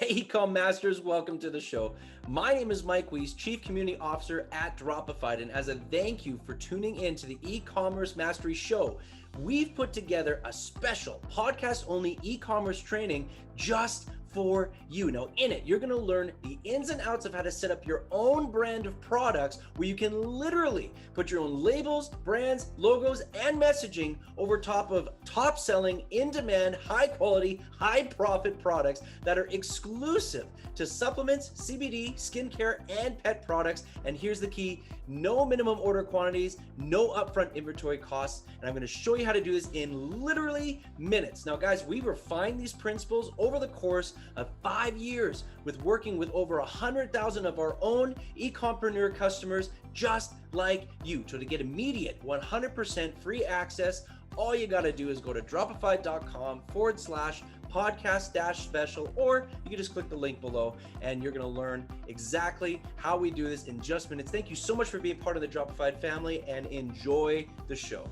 Hey, Ecom Masters, welcome to the show. My name is Mike Weiss, Chief Community Officer at Dropified, and as a thank you for tuning in to the e-commerce mastery show, we've put together a special podcast-only e-commerce training just for you. Now, in it, you're going to learn the ins and outs of how to set up your own brand of products where you can literally put your own labels, brands, logos, and messaging over top of top-selling, in-demand, high-quality, high-profit products that are exclusive to supplements, CBD, skincare, and pet products. And here's the key: no minimum order quantities, no upfront inventory costs. And I'm going to show you how to do this in literally minutes. Now, guys, we refined these principles over the course of 5 years with working with over 100,000 of our own e-compreneur customers just like you. So to get immediate 100% free access, all you got to do is go to dropified.com/podcast-special, or you can just click the link below and you're going to learn exactly how we do this in just minutes. Thank you so much for being part of the Dropified family and enjoy the show.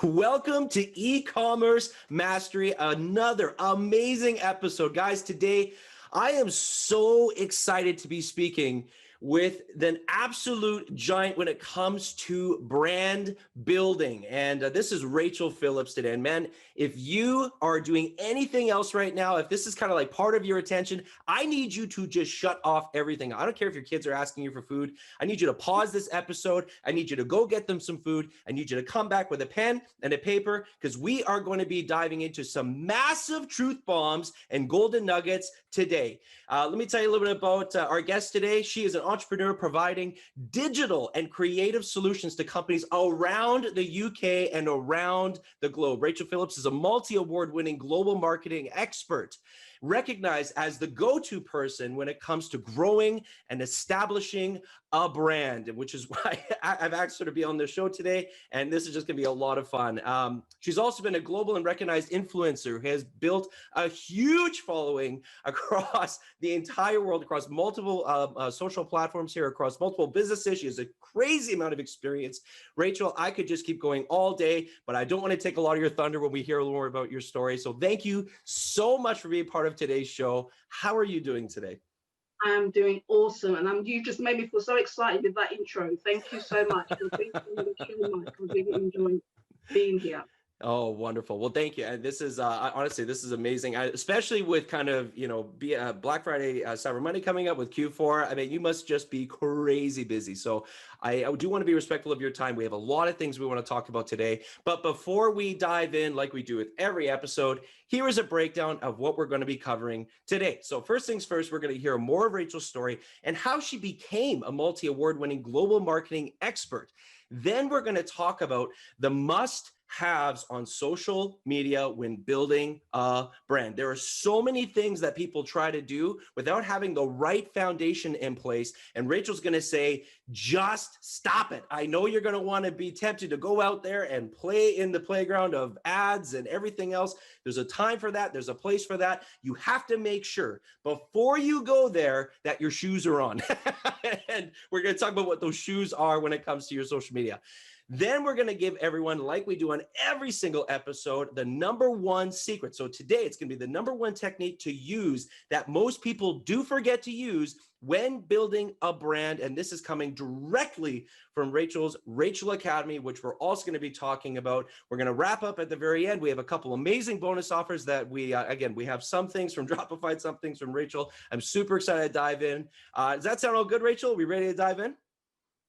Welcome to e-commerce mastery, another amazing episode. Guys, today I am so excited to be speaking with an absolute giant when it comes to brand building. And this is Rachael Phillips today. And man, if you are doing anything else right now, if this is kind of like part of your attention, I need you to just shut off everything. I don't care if your kids are asking you for food. I need you to pause this episode. I need you to go get them some food. I need you to come back with a pen and a paper, because we are going to be diving into some massive truth bombs and golden nuggets today. Let me tell you a little bit about our guest today. She is an entrepreneur providing digital and creative solutions to companies around the UK and around the globe. Rachael Phillips is a multi-award-winning global marketing expert, recognized as the go-to person when it comes to growing and establishing a brand, which is why I've asked her to be on the show today. And this is just gonna be a lot of fun. She's also been a global and recognized influencer who has built a huge following across the entire world, across multiple social platforms here, across multiple businesses. She has a crazy amount of experience. Rachael, I could just keep going all day, but I don't want to take a lot of your thunder when we hear a little more about your story. So thank you so much for being part of today's show. How are you doing today? I'm doing awesome, and you just made me feel so excited with that intro. Thank you so much for being on the show, Mike. I really enjoyed being here. Oh, wonderful. Well, thank you. And this is, honestly, this is amazing, especially with kind of, Black Friday, Cyber Monday coming up with Q4. I mean, you must just be crazy busy. So I do want to be respectful of your time. We have a lot of things we want to talk about today. But before we dive in, like we do with every episode, here is a breakdown of what we're going to be covering today. So first things first, we're going to hear more of Rachael's story and how she became a multi-award-winning global marketing expert. Then we're going to talk about the must-haves on social media when building a brand. There are so many things that people try to do without having the right foundation in place. And Rachael's going to say, just stop it. I know you're going to want to be tempted to go out there and play in the playground of ads and everything else. There's a time for that. There's a place for that. You have to make sure before you go there that your shoes are on. And we're going to talk about what those shoes are when it comes to your social media. Then we're going to give everyone, like we do on every single episode, the number one secret. So today it's going to be the number one technique to use that most people do forget to use when building a brand. And this is coming directly from Rachael's Rachael Academy, which we're also going to be talking about. We're going to wrap up at the very end. We have a couple amazing bonus offers that we have some things from Dropified, some things from Rachael. I'm super excited to dive in. Does that sound all good, Rachael? Are we ready to dive in?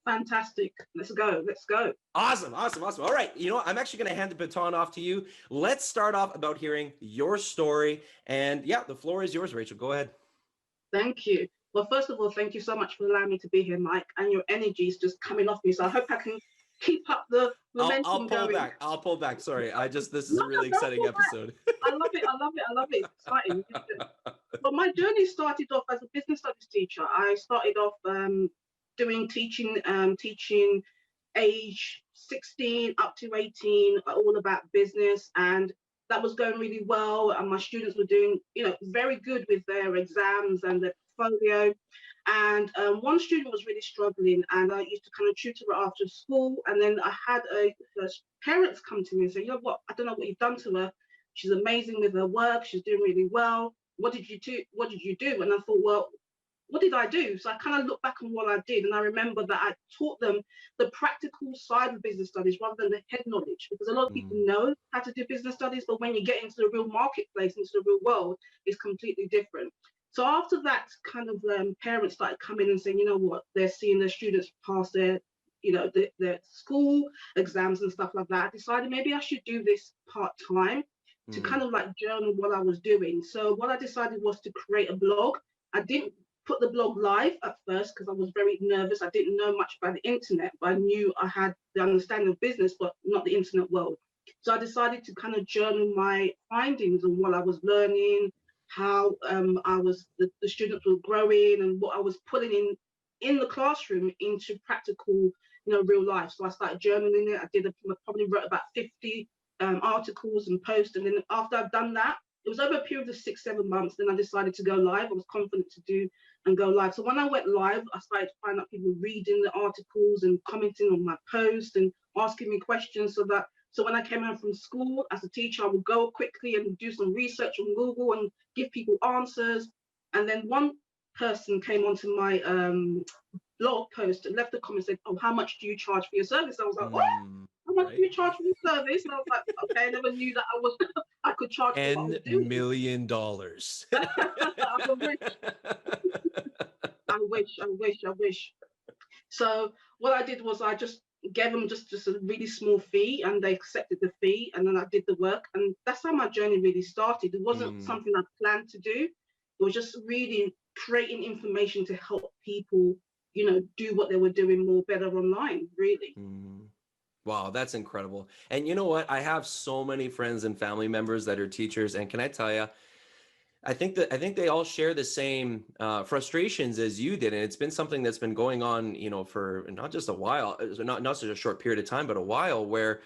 Fantastic. Let's go. Let's go. Awesome. All right. I'm actually going to hand the baton off to you. Let's start off about hearing your story. And yeah, the floor is yours, Rachael. Go ahead. Thank you. Well, first of all, thank you so much for allowing me to be here, Mike. And your energy is just coming off me. So I hope I can keep up the momentum. I'll pull back. Sorry. This is a really exciting episode. I love it. It's exciting. But my journey started off as a business studies teacher. I started off teaching age 16 up to 18, all about business. And that was going really well, and my students were doing, very good with their exams and their portfolio. And one student was really struggling, and I used to kind of tutor her after school. And then I had her parents come to me and say, you know what, I don't know what you've done to her. She's amazing with her work. She's doing really well. What did you do? What did you do? And I thought, well, what did I do? So I kind of look back on what I did, and I remember that I taught them the practical side of business studies rather than the head knowledge, because a lot of people know how to do business studies, but when you get into the real marketplace, into the real world, it's completely different. So after that, kind of parents started coming and saying, you know what, they're seeing their students pass their, their school exams and stuff like that. I decided maybe I should do this part-time to kind of like journal what I was doing. So what I decided was to create a blog. I didn't put the blog live at first because I was very nervous. I didn't know much about the internet, but I knew I had the understanding of business, but not the internet world. So I decided to kind of journal my findings on what I was learning, how the students were growing, and what I was putting in the classroom into practical, real life. So I started journaling it. I probably wrote about 50 articles and posts. And then after I've done that, it was over a period of 6-7 months. Then I decided to go live. I was confident to do and go live. So when I went live, I started to find out people reading the articles and commenting on my posts and asking me questions. So when I came home from school as a teacher, I would go quickly and do some research on Google and give people answers. And then one person came onto my blog post and left a comment and said, oh, how much do you charge for your service? I was like, what? How much do you charge for your service? And I was like, okay, I never knew that I could charge for what I was doing. $10 million. I wish. So what I did was I just gave them just a really small fee, and they accepted the fee, and then I did the work. And that's how my journey really started. It wasn't something I planned to do. It was just really creating information to help people, do what they were doing more better online, really. Wow, that's incredible. And you know what? I have so many friends and family members that are teachers, and can I tell you, I think they all share the same frustrations as you did, and it's been something that's been going on, for not just a while, not such a short period of time, but a while, where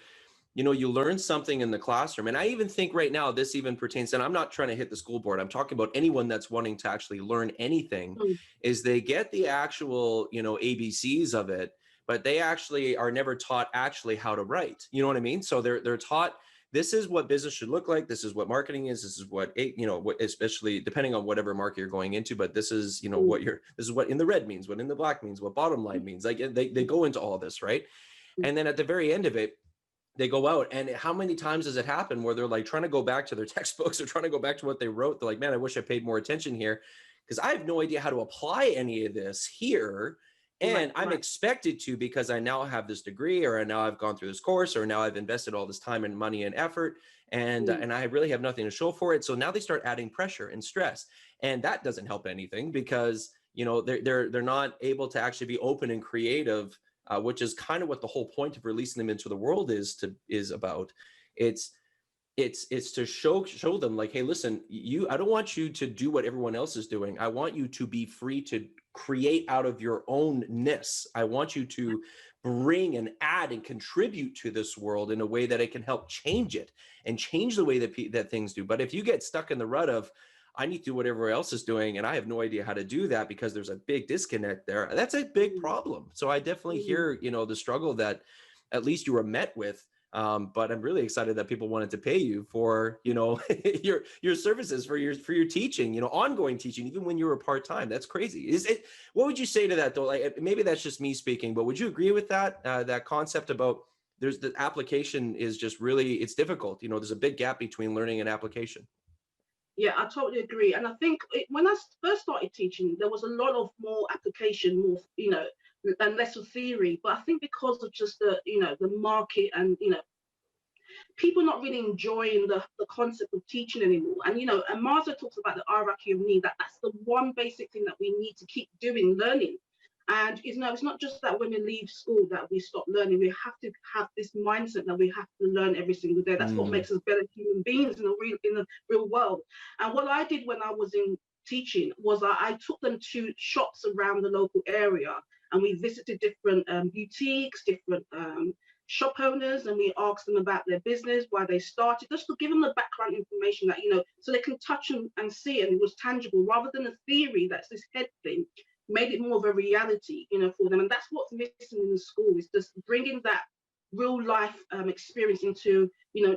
you learn something in the classroom. And I even think right now this even pertains, and I'm not trying to hit the school board, I'm talking about anyone that's wanting to actually learn anything, is they get the actual ABCs of it, but they actually are never taught actually how to write. You know what I mean? So they're taught, this is what business should look like. This is what marketing is. This is what, especially depending on whatever market you're going into, but this is, this is what in the red means, what in the black means, what bottom line means. Like they go into all this, right? And then at the very end of it, they go out, and how many times does it happen where they're like trying to go back to their textbooks or trying to go back to what they wrote? They're like, man, I wish I paid more attention here because I have no idea how to apply any of this here. And I'm expected to, because I now have this degree, or now I've gone through this course, or now I've invested all this time and money and effort, and I really have nothing to show for it. So now they start adding pressure and stress, and that doesn't help anything because they're not able to actually be open and creative, which is kind of what the whole point of releasing them into the world is about. It's to show them like, hey, listen, I don't want you to do what everyone else is doing. I want you to be free to create out of your ownness. I want you to bring and add and contribute to this world in a way that it can help change it and change the way that things do. But if you get stuck in the rut of, I need to do what everyone else is doing, and I have no idea how to do that because there's a big disconnect there, that's a big problem. So I definitely hear, the struggle that at least you were met with. But I'm really excited that people wanted to pay you for, your services, for your teaching, ongoing teaching, even when you were part-time. That's crazy. What would you say to that though? Like, maybe that's just me speaking, but would you agree with that concept about the application is just really, it's difficult. There's a big gap between learning and application. Yeah, I totally agree. And I think when I first started teaching, there was a lot of more application, more, and less of theory. But I think because of just the market and, people not really enjoying the concept of teaching anymore. And, and Marza talks about the hierarchy of need, that's the one basic thing that we need to keep doing, learning. And, it's not just that when we leave school that we stop learning. We have to have this mindset that we have to learn every single day. That's what makes us better human beings in the real world. And what I did when I was in teaching was I took them to shops around the local area, and we visited different boutiques, different shop owners and we ask them about their business, why they started, just to give them the background information that, so they can touch and see it, and it was tangible rather than a theory that's this head thing, made it more of a reality, for them. And that's what's missing in the school, is just bringing that real life experience into,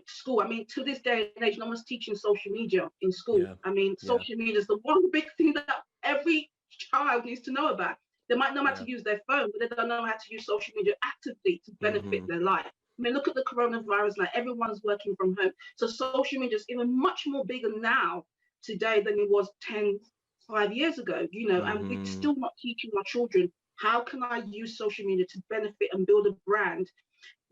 school. I mean, to this day and age, no one's teaching social media in school. Yeah. I mean, social media is the one big thing that every child needs to know about. They might know how to use their phone, but they don't know how to use social media actively to benefit their life. I mean, look at the coronavirus now. Everyone's working from home. So social media is even much more bigger now today than it was 5 years ago, and we're still not teaching our children, how can I use social media to benefit and build a brand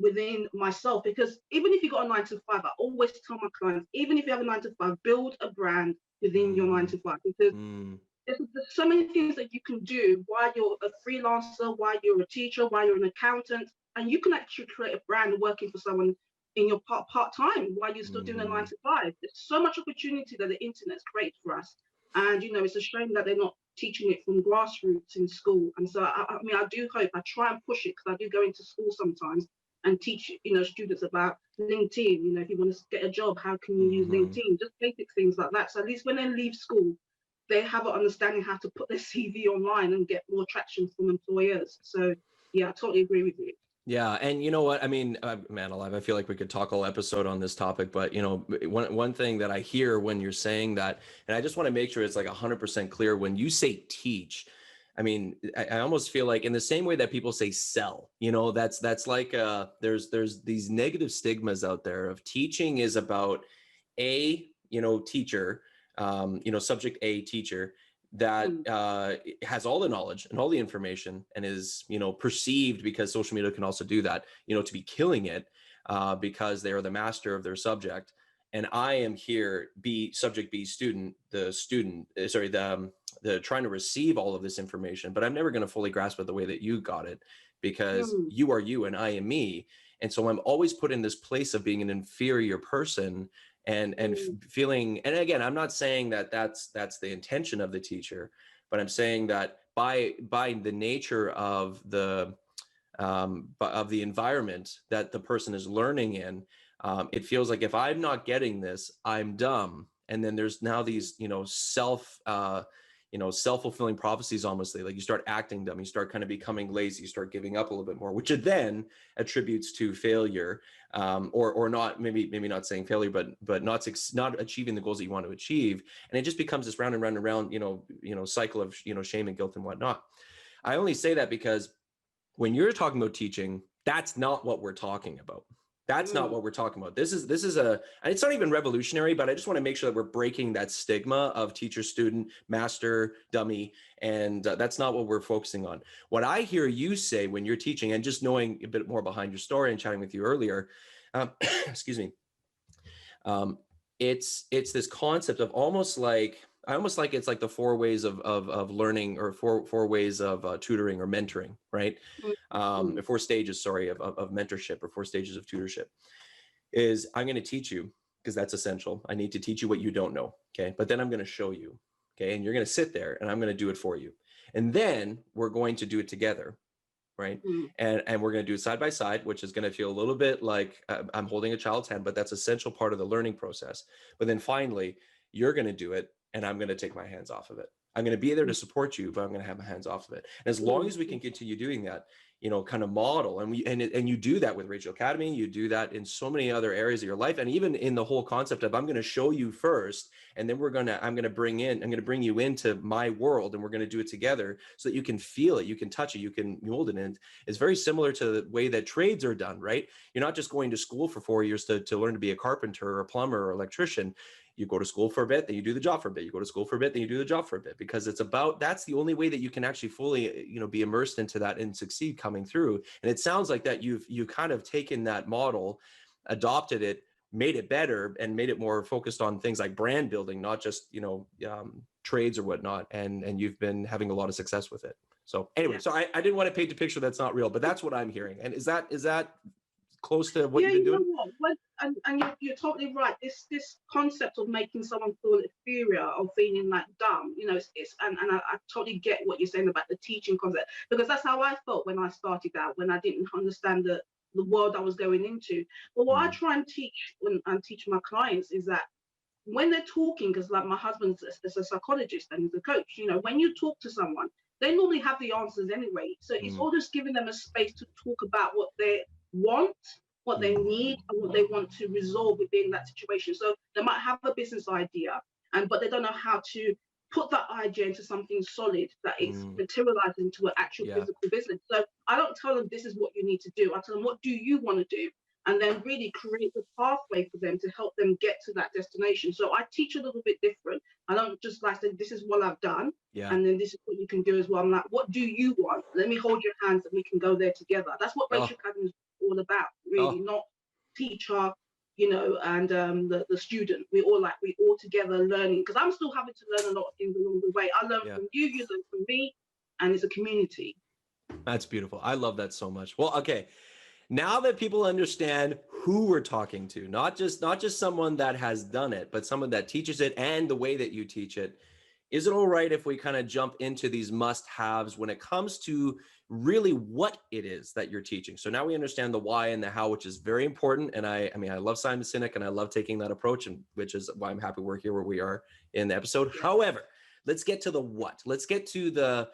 within myself? Because even if you got a 9 to 5, I always tell my clients, even if you have a 9 to 5, build a brand within your 9 to 5, because there's so many things that you can do while you're a freelancer, while you're a teacher, while you're an accountant, and you can actually create a brand working for someone in your part-time while you're still doing a 9 to 5. There's so much opportunity that the internet's created for us. And, it's a shame that they're not teaching it from grassroots in school. And so, I mean, I do hope, I try and push it, because I do go into school sometimes and teach, students about LinkedIn. If you want to get a job, how can you use LinkedIn? Just basic things like that. So at least when they leave school, they have an understanding how to put their CV online and get more traction from employers. So, yeah, I totally agree with you. Yeah. And you know what? I mean, man alive, I feel like we could talk a whole episode on this topic, but one thing that I hear when you're saying that, and I just want to make sure it's like 100% clear, when you say teach, I mean, I almost feel like in the same way that people say sell, that's like, there's these negative stigmas out there of teaching is about teacher, subject A teacher, that has all the knowledge and all the information and is, perceived, because social media can also do that, to be killing it because they are the master of their subject. And I am here, subject B student, the trying to receive all of this information, but I'm never going to fully grasp it the way that you got it, because you are you and I am me. And so I'm always put in this place of being an inferior person and feeling, and again, I'm not saying that that's the intention of the teacher, but I'm saying that by the nature of the environment that the person is learning in, it feels like if I'm not getting this, I'm dumb. And then there's now these, self-fulfilling prophecies, almost like you start acting dumb, you start kind of becoming lazy, you start giving up a little bit more, which it then attributes to failure, or not, maybe not saying failure, but not achieving the goals that you want to achieve. And it just becomes this round and round and round, cycle of, shame and guilt and whatnot. I only say that because when you're talking about teaching, that's not what we're talking about. That's not what we're talking about. This is and it's not even revolutionary, but I just want to make sure that we're breaking that stigma of teacher, student, master, dummy. And that's not what we're focusing on. What I hear you say when you're teaching, and just knowing a bit more behind your story and chatting with you earlier, excuse me, it's this concept of almost like it's like the 4 ways of learning, or four ways of tutoring or mentoring, right? 4 stages, sorry, of mentorship, or 4 stages of tutorship. Is I'm going to teach you, because that's essential. I need to teach you what you don't know, okay? But then I'm going to show you, okay? And you're going to sit there, and I'm going to do it for you. And then we're going to do it together, right? And we're going to do it side by side, which is going to feel a little bit like I'm holding a child's hand, but that's an essential part of the learning process. But then finally, you're going to do it, and I'm going to take my hands off of it. I'm going to be there to support you, but I'm going to have my hands off of it. And as long as we can continue doing that, kind of model, and you do that with Rachael Academy, you do that in so many other areas of your life, and even in the whole concept of I'm going to show you first, and then I'm going to bring you into my world, and we're going to do it together so that you can feel it, you can touch it, you can mold it. And it's very similar to the way that trades are done, right? You're not just going to school for 4 years to learn to be a carpenter or a plumber or electrician. You go to school for a bit, then you do the job for a bit. You go to school for a bit, then you do the job for a bit, because that's the only way that you can actually fully, be immersed into that and succeed coming through. And it sounds like that you've kind of taken that model, adopted it, made it better, and made it more focused on things like brand building, not just, trades or whatnot. And you've been having a lot of success with it. So anyway, so I didn't want to paint a picture that's not real, but that's what I'm hearing. And is that close to what you've been doing? And you're totally right. This concept of making someone feel inferior or feeling like dumb, I totally get what you're saying about the teaching concept, because that's how I felt when I started out, when I didn't understand the world I was going into. But what I Mm. try and teach and teach my clients is that when they're talking, because like my husband is a psychologist and he's a coach, when you talk to someone, they normally have the answers anyway. So it's Mm. all just giving them a space to talk about what they want, what they Mm. need, and what they want to resolve within that situation. So they might have a business idea, but they don't know how to put that idea into something solid that is Mm. materialized into an actual Yeah. physical business. So I don't tell them this is what you need to do. I tell them, what do you want to do? And then really create the pathway for them to help them get to that destination. So I teach a little bit different. I don't just like say, this is what I've done, Yeah. and then this is what you can do as well. I'm like, what do you want? Let me hold your hands and we can go there together. That's what Oh. Rachael Academy is all about, really, Oh. not teacher, and the student. We all together learning, because I'm still having to learn a lot of things along the way. I learn Yeah. from you, you learn from me, and it's a community. That's beautiful. I love that so much. Well, okay. Now that people understand who we're talking to, not just someone that has done it, but someone that teaches it and the way that you teach it, is it all right if we kind of jump into these must-haves when it comes to really what it is that you're teaching? So now we understand the why and the how, which is very important. And I mean, I love Simon Sinek and I love taking that approach, and which is why I'm happy we're here where we are in the episode. Yeah. However, let's get to the what. Let's get to the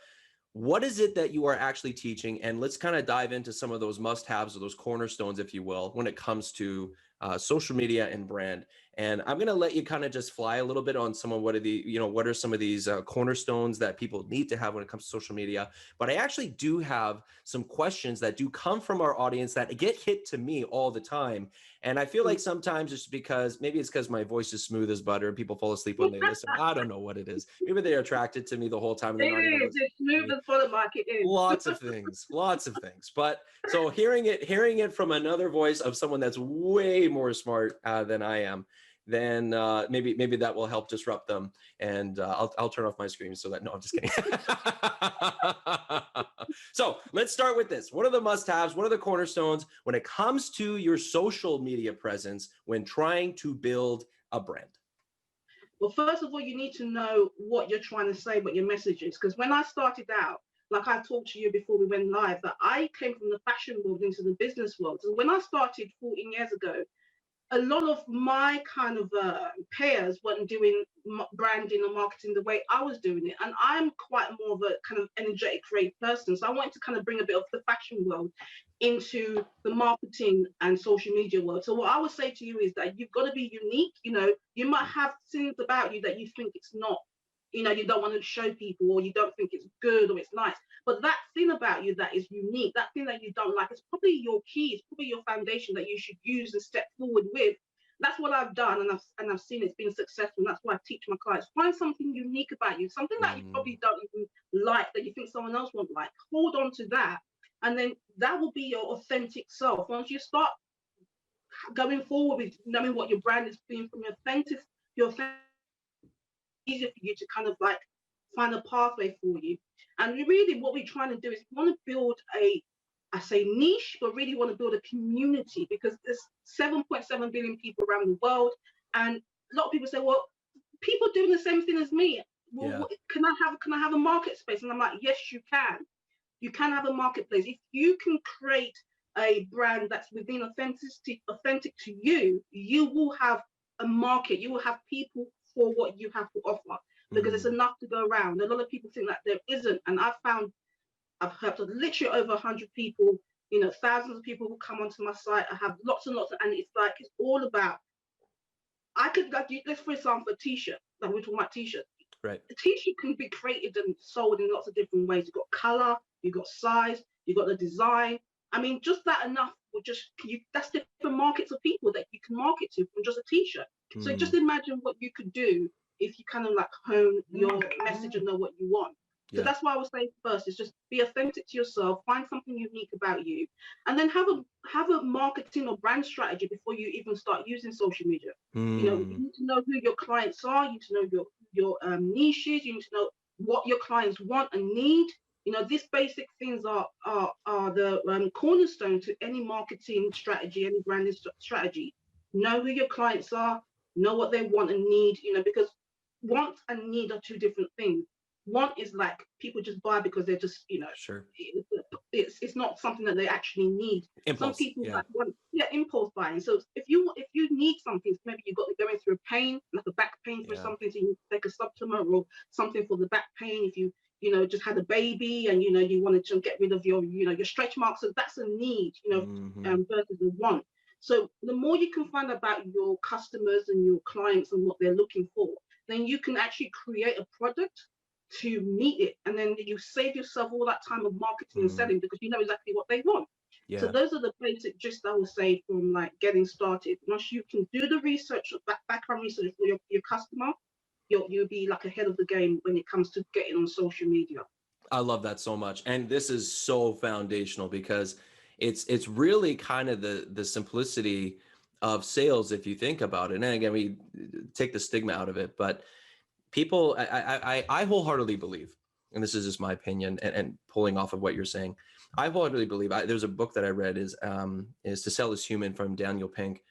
what is it that you are actually teaching? And let's kind of dive into some of those must-haves or those cornerstones, if you will, when it comes to social media and brand. And I'm going to let you kind of just fly a little bit on some of what are some of these cornerstones that people need to have when it comes to social media. But I actually do have some questions that do come from our audience that get hit to me all the time. And I feel like sometimes it's because my voice is smooth as butter and people fall asleep when they listen. I don't know what it is. Maybe they're attracted to me the whole time and It they're not even is. listening It's to smooth me. as butter like it is. Lots of things. But so hearing it from another voice of someone that's way more smart than I am, then maybe that will help disrupt them. And I'll turn off my screen so that, no, I'm just kidding. So let's start with this. What are the must-haves? What are the cornerstones when it comes to your social media presence when trying to build a brand? Well, first of all, you need to know what you're trying to say, what your message is. Because when I started out, like I talked to you before we went live, that I came from the fashion world into the business world. So when I started 14 years ago, a lot of my kind of peers weren't doing branding or marketing the way I was doing it. And I'm quite more of a kind of energetic, creative person. So I wanted to kind of bring a bit of the fashion world into the marketing and social media world. So what I would say to you is that you've got to be unique. You might have things about you that you think it's not, you don't want to show people, or you don't think it's good or it's nice. But that thing about you that is unique, that thing that you don't like, it's probably your key, it's probably your foundation that you should use and step forward with. That's what I've done, and I've seen it's been successful. And that's why I teach my clients: find something unique about you, something that you probably don't even like, that you think someone else won't like. Hold on to that, and then that will be your authentic self. Once you start going forward with knowing what your brand is being from your authentic, easier for you to kind of like find a pathway for you. And really what we're trying to do is we want to build I say niche, but really want to build a community, because there's 7.7 billion people around the world. And a lot of people say, well, people doing the same thing as me. Well, Yeah. can I have a market space? And I'm like, yes, you can. You can have a marketplace. If you can create a brand that's within authentic to you, you will have a market. You will have people for what you have to offer, because it's enough to go around. A lot of people think that there isn't, and I've helped literally over 100 people, thousands of people who come onto my site. I have lots and lots, and it's all about, let's for example, a t-shirt, like we're talking about t-shirt. Right. A t-shirt can be created and sold in lots of different ways. You've got color, you've got size, you've got the design. I mean, just that enough will that's different markets of people that you can market to from just a t-shirt. So just imagine what you could do if you kind of like hone your message and know what you want. So that's why I would say first is just be authentic to yourself, find something unique about you, and then have a marketing or brand strategy before you even start using social media. You need to know who your clients are, you need to know your niches, you need to know what your clients want and need. These basic things are the cornerstone to any marketing strategy, any branding strategy. Know who your clients are, know what they want and need, because want and need are two different things. Want is like people just buy because they're just, Sure. it's not something that they actually need. Some Impulse. people Yeah. that want, yeah, impulse buying. So if you need something, maybe you've got going through a pain, like a back pain for Yeah. something, so you take a supplement or something for the back pain. If you just had a baby and you wanted to get rid of your stretch marks, so that's a need, Hmm. versus a want. So the more you can find about your customers and your clients and what they're looking for, then you can actually create a product to meet it, and then you save yourself all that time of marketing and Mm. selling because you know exactly what they want. So Yeah. those are the basic gist I would say from like getting started. Once you can do the research, background research for your customer, you'll be like ahead of the game when it comes to getting on social media. I love that so much. And this is so foundational because it's really kind of the simplicity of sales if you think about it. And again, we take the stigma out of it, but people, I wholeheartedly believe, and this is just my opinion and pulling off of what you're saying, I wholeheartedly believe, there's a book that I read is To Sell is Human from Daniel Pink.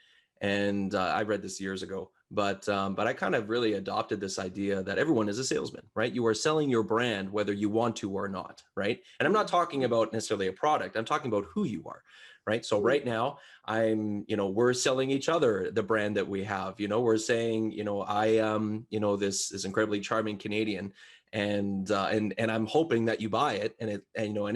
And I read this years ago, but I kind of really adopted this idea that everyone is a salesman, right? You are selling your brand whether you want to or not, right? And I'm not talking about necessarily a product. I'm talking about who you are, right? So right now, we're selling each other the brand that we have. We're saying, I am, this incredibly charming Canadian, and I'm hoping that you buy it, and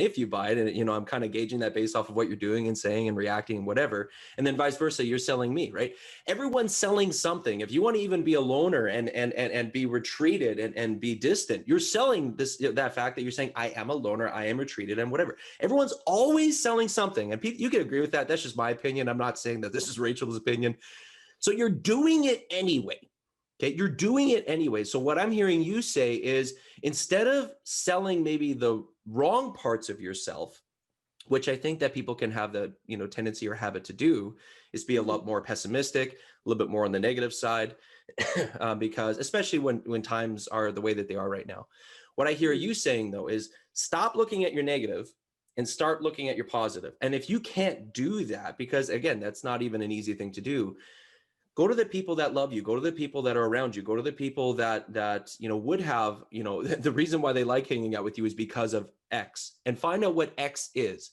if you buy it, and I'm kind of gauging that based off of what you're doing and saying and reacting and whatever, and then vice versa, you're selling me, right? Everyone's selling something. If you want to even be a loner and be retreated and be distant, you're selling that fact that you're saying, I am a loner, I am retreated, and whatever. Everyone's always selling something, and people, you can agree with that. That's just my opinion. I'm not saying that this is Rachel's opinion. So you're doing it anyway. Okay, you're doing it anyway. So what I'm hearing you say is, instead of selling maybe the wrong parts of yourself, which I think that people can have the tendency or habit to do, is be a lot more pessimistic, a little bit more on the negative side, because especially when times are the way that they are right now. What I hear you saying though is, stop looking at your negative and start looking at your positive. And if you can't do that, because again, that's not even an easy thing to do, go to the people that love you, go to the people that are around you, go to the people that would have, the reason why they like hanging out with you is because of X, and find out what X is.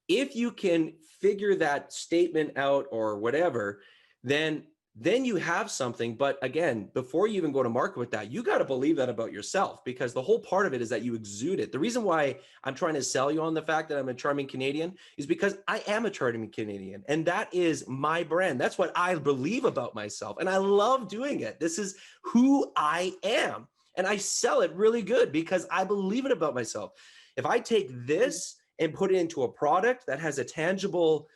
If you can figure that statement out or whatever, then you have something. But again, before you even go to market with that, you got to believe that about yourself, because the whole part of it is that you exude it. The reason why I'm trying to sell you on the fact that I'm a charming Canadian is because I am a charming Canadian, and that is my brand. That's what I believe about myself, and I love doing it. This is who I am, and I sell it really good because I believe it about myself. If I take this and put it into a product that has a tangible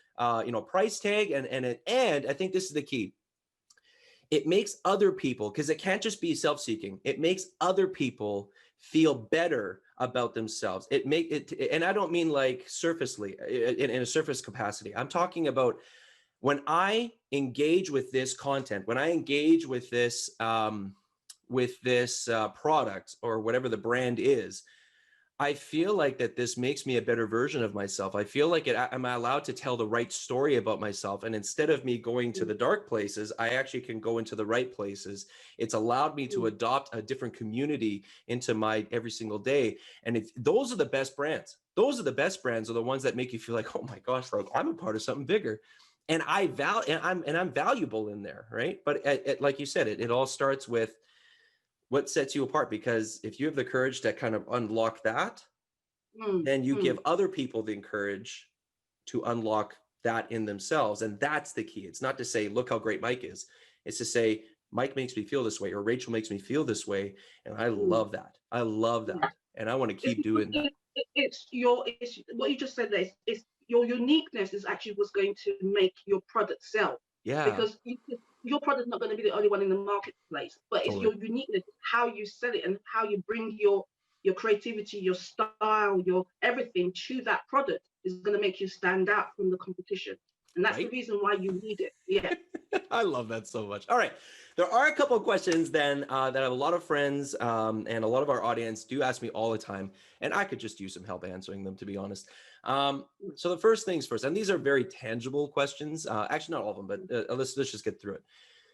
price tag, and I think this is the key, it makes other people, because it can't just be self-seeking, it makes other people feel better about themselves. And I don't mean like surfacely, in a surface capacity. I'm talking about when I engage with this content, when I engage with this product or whatever the brand is, I feel like that this makes me a better version of myself. I feel like I'm allowed to tell the right story about myself. And instead of me going to the dark places, I actually can go into the right places. It's allowed me to adopt a different community into my every single day. And those are the best brands. Those are the best brands, are the ones that make you feel like, oh my gosh, like I'm a part of something bigger. And I'm valuable in there, right? But like you said, it all starts with what sets you apart, because if you have the courage to kind of unlock that, then you give other people the courage to unlock that in themselves. And that's the key. It's not to say, look how great Mike is. It's to say, Mike makes me feel this way, or Rachel makes me feel this way. And I love that. I love that. And I want to keep doing that. It's what you just said there. It's your uniqueness is actually what's going to make your product sell, Yeah, because your product's not going to be the only one in the marketplace, but it's totally. your uniqueness, how you sell it and how you bring your creativity, your style, your everything to that product is going to make you stand out from the competition. And that's the Right? reason why you need it. Yeah. I love that so much. All right. There are a couple of questions then that I have a lot of friends and a lot of our audience do ask me all the time, and I could just use some help answering them, to be honest. So the first things first, and these are very tangible questions. Actually, not all of them, but let's just get through it.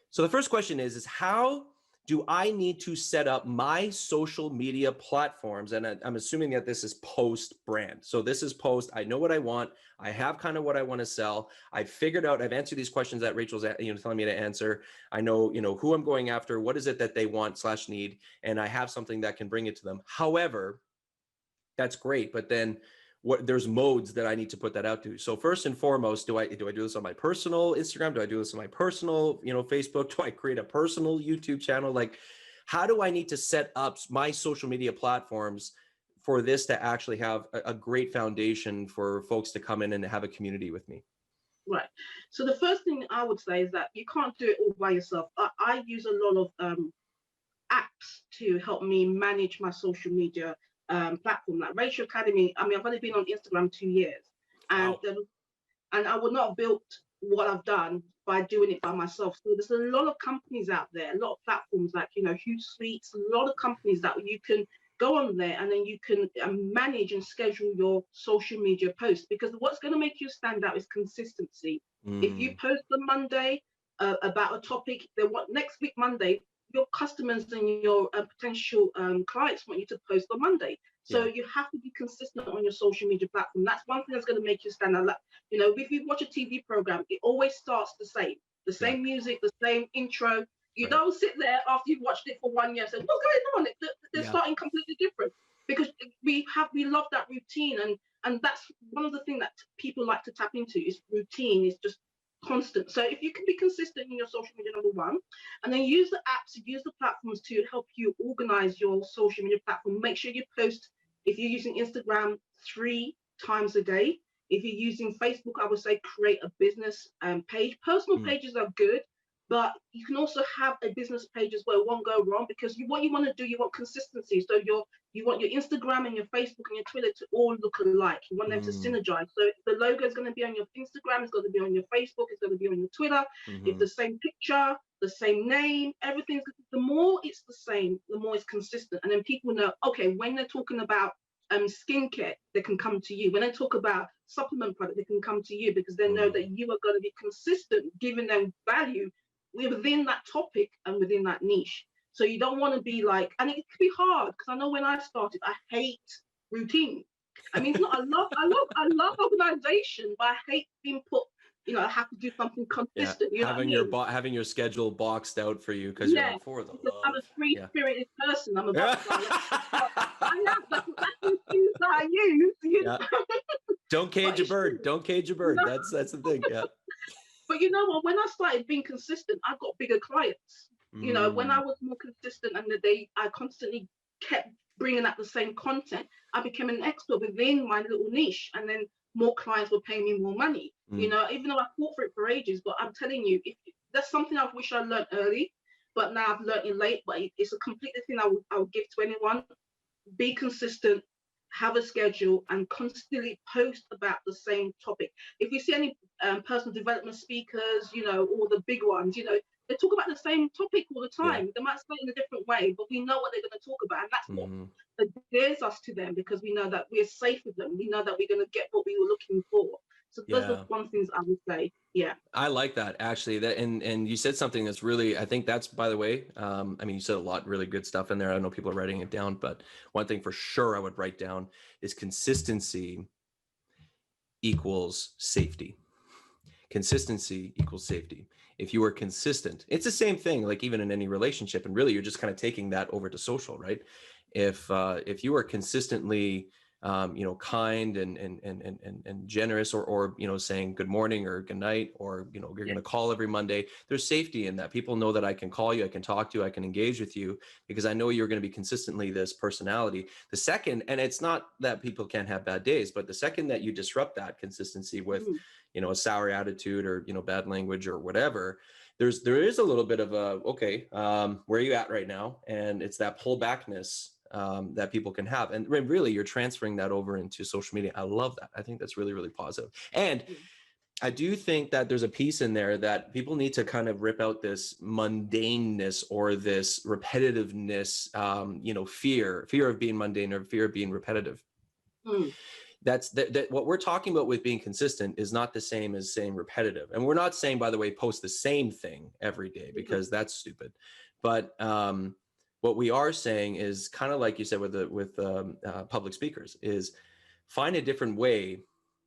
So the first question is how do I need to set up my social media platforms? And I'm assuming that this is post brand. So this is post, I know what I want. I have kind of what I want to sell. I've figured out, I've answered these questions that Rachel's telling me to answer. I know, who I'm going after, what is it that they want / need, and I have something that can bring it to them. However, that's great. But then there's modes that I need to put that out to. So first and foremost, do I do this on my personal Instagram? Do I do this on my personal, Facebook? Do I create a personal YouTube channel? Like, how do I need to set up my social media platforms for this to actually have a great foundation for folks to come in and have a community with me? Right. So the first thing I would say is that you can't do it all by yourself. I use a lot of apps to help me manage my social media platform. Like Rachael Academy, I mean, I've only been on Instagram 2 years, and Wow. And I would not have built what I've done by doing it by myself. So there's a lot of companies out there, a lot of platforms like, Hootsuite, a lot of companies that you can go on there, and then you can manage and schedule your social media posts, because what's going to make you stand out is consistency. If you post on Monday about a topic, then what next week Monday, your customers and your potential clients want you to post on Monday. So you have to be consistent on your social media platform. That's one thing that's going to make you stand out. Like, if you watch a TV program, it always starts the same music, the same intro. You don't sit there after you've watched it for 1 year and say, what's going on? They're starting completely different, because we love that routine, and that's one of the things that people like to tap into is routine, is just constant. So if you can be consistent in your social media, number one, and then use the apps, use the platforms to help you organize your social media platform. Make sure you post, if you're using Instagram, 3 times a day. If you're using Facebook, I would say create a business page. Personal pages are good, but you can also have a business page as well. It won't go wrong, because what you want to do, you want consistency. So you want your Instagram and your Facebook and your Twitter to all look alike. You want them to synergize. So the logo is going to be on your Instagram, it's going to be on your Facebook, it's going to be on your Twitter. It's the same picture, the same name, everything's, the more it's the same, the more it's consistent. And then people know, okay, when they're talking about skincare, they can come to you. When they talk about supplement product, they can come to you, because they know that you are going to be consistent, giving them value within that topic and within that niche. So you don't want to be like, and it can be hard, because I know when I started, I hate routine. I mean, it's not, I love organization, but I hate being put, I have to do something consistent. You know having what I mean? having your schedule boxed out for you, because you're like, for the because I'm love. a free-spirited person. I'm a butterfly. I am. That's the cues that I use. Don't cage a bird. Don't cage a bird. That's the thing. Yeah. But you know what? When I started being consistent, I got bigger clients. When I was more consistent and I constantly kept bringing out the same content, I became an expert within my little niche, and then more clients were paying me more money. Even though I fought for it for ages, but I'm telling you, that's something I wish I learned early, but now I've learned it late. But it's a completely thing I would give to anyone. Be consistent, have a schedule, and constantly post about the same topic. If you see any personal development speakers, all the big ones, they talk about the same topic all the time. They might say it in a different way, but we know what they're going to talk about, and that's what endears us to them, because we know that we're safe with them. We know that we're going to get what we were looking for. So those are one things I would say. Yeah, I like that, actually. That and you said something that's really, I think that's, by the way, you said a lot really good stuff in there. I know people are writing it down, but one thing for sure I would write down is consistency equals safety. Consistency equals safety. If you are consistent, it's the same thing, like even in any relationship, and really you're just kind of taking that over to social, right? If you are consistently kind and generous, or saying good morning or good night, or you're going to call every Monday, there's safety in that. People know that I can call you, I can talk to you, I can engage with you, because I know you're going to be consistently this personality. The second, and it's not that people can't have bad days, but the second that you disrupt that consistency with a sour attitude, or bad language or whatever, there is a little bit of a, okay, where are you at right now? And it's that pullbackness that people can have. And really, you're transferring that over into social media. I love that. I think that's really, really positive. And I do think that there's a piece in there that people need to kind of rip out this mundaneness, or this repetitiveness, fear of being mundane, or fear of being repetitive. That's that what we're talking about with being consistent is not the same as saying repetitive. And we're not saying, by the way, post the same thing every day, because that's stupid. But what we are saying is kind of like you said with public speakers, is find a different way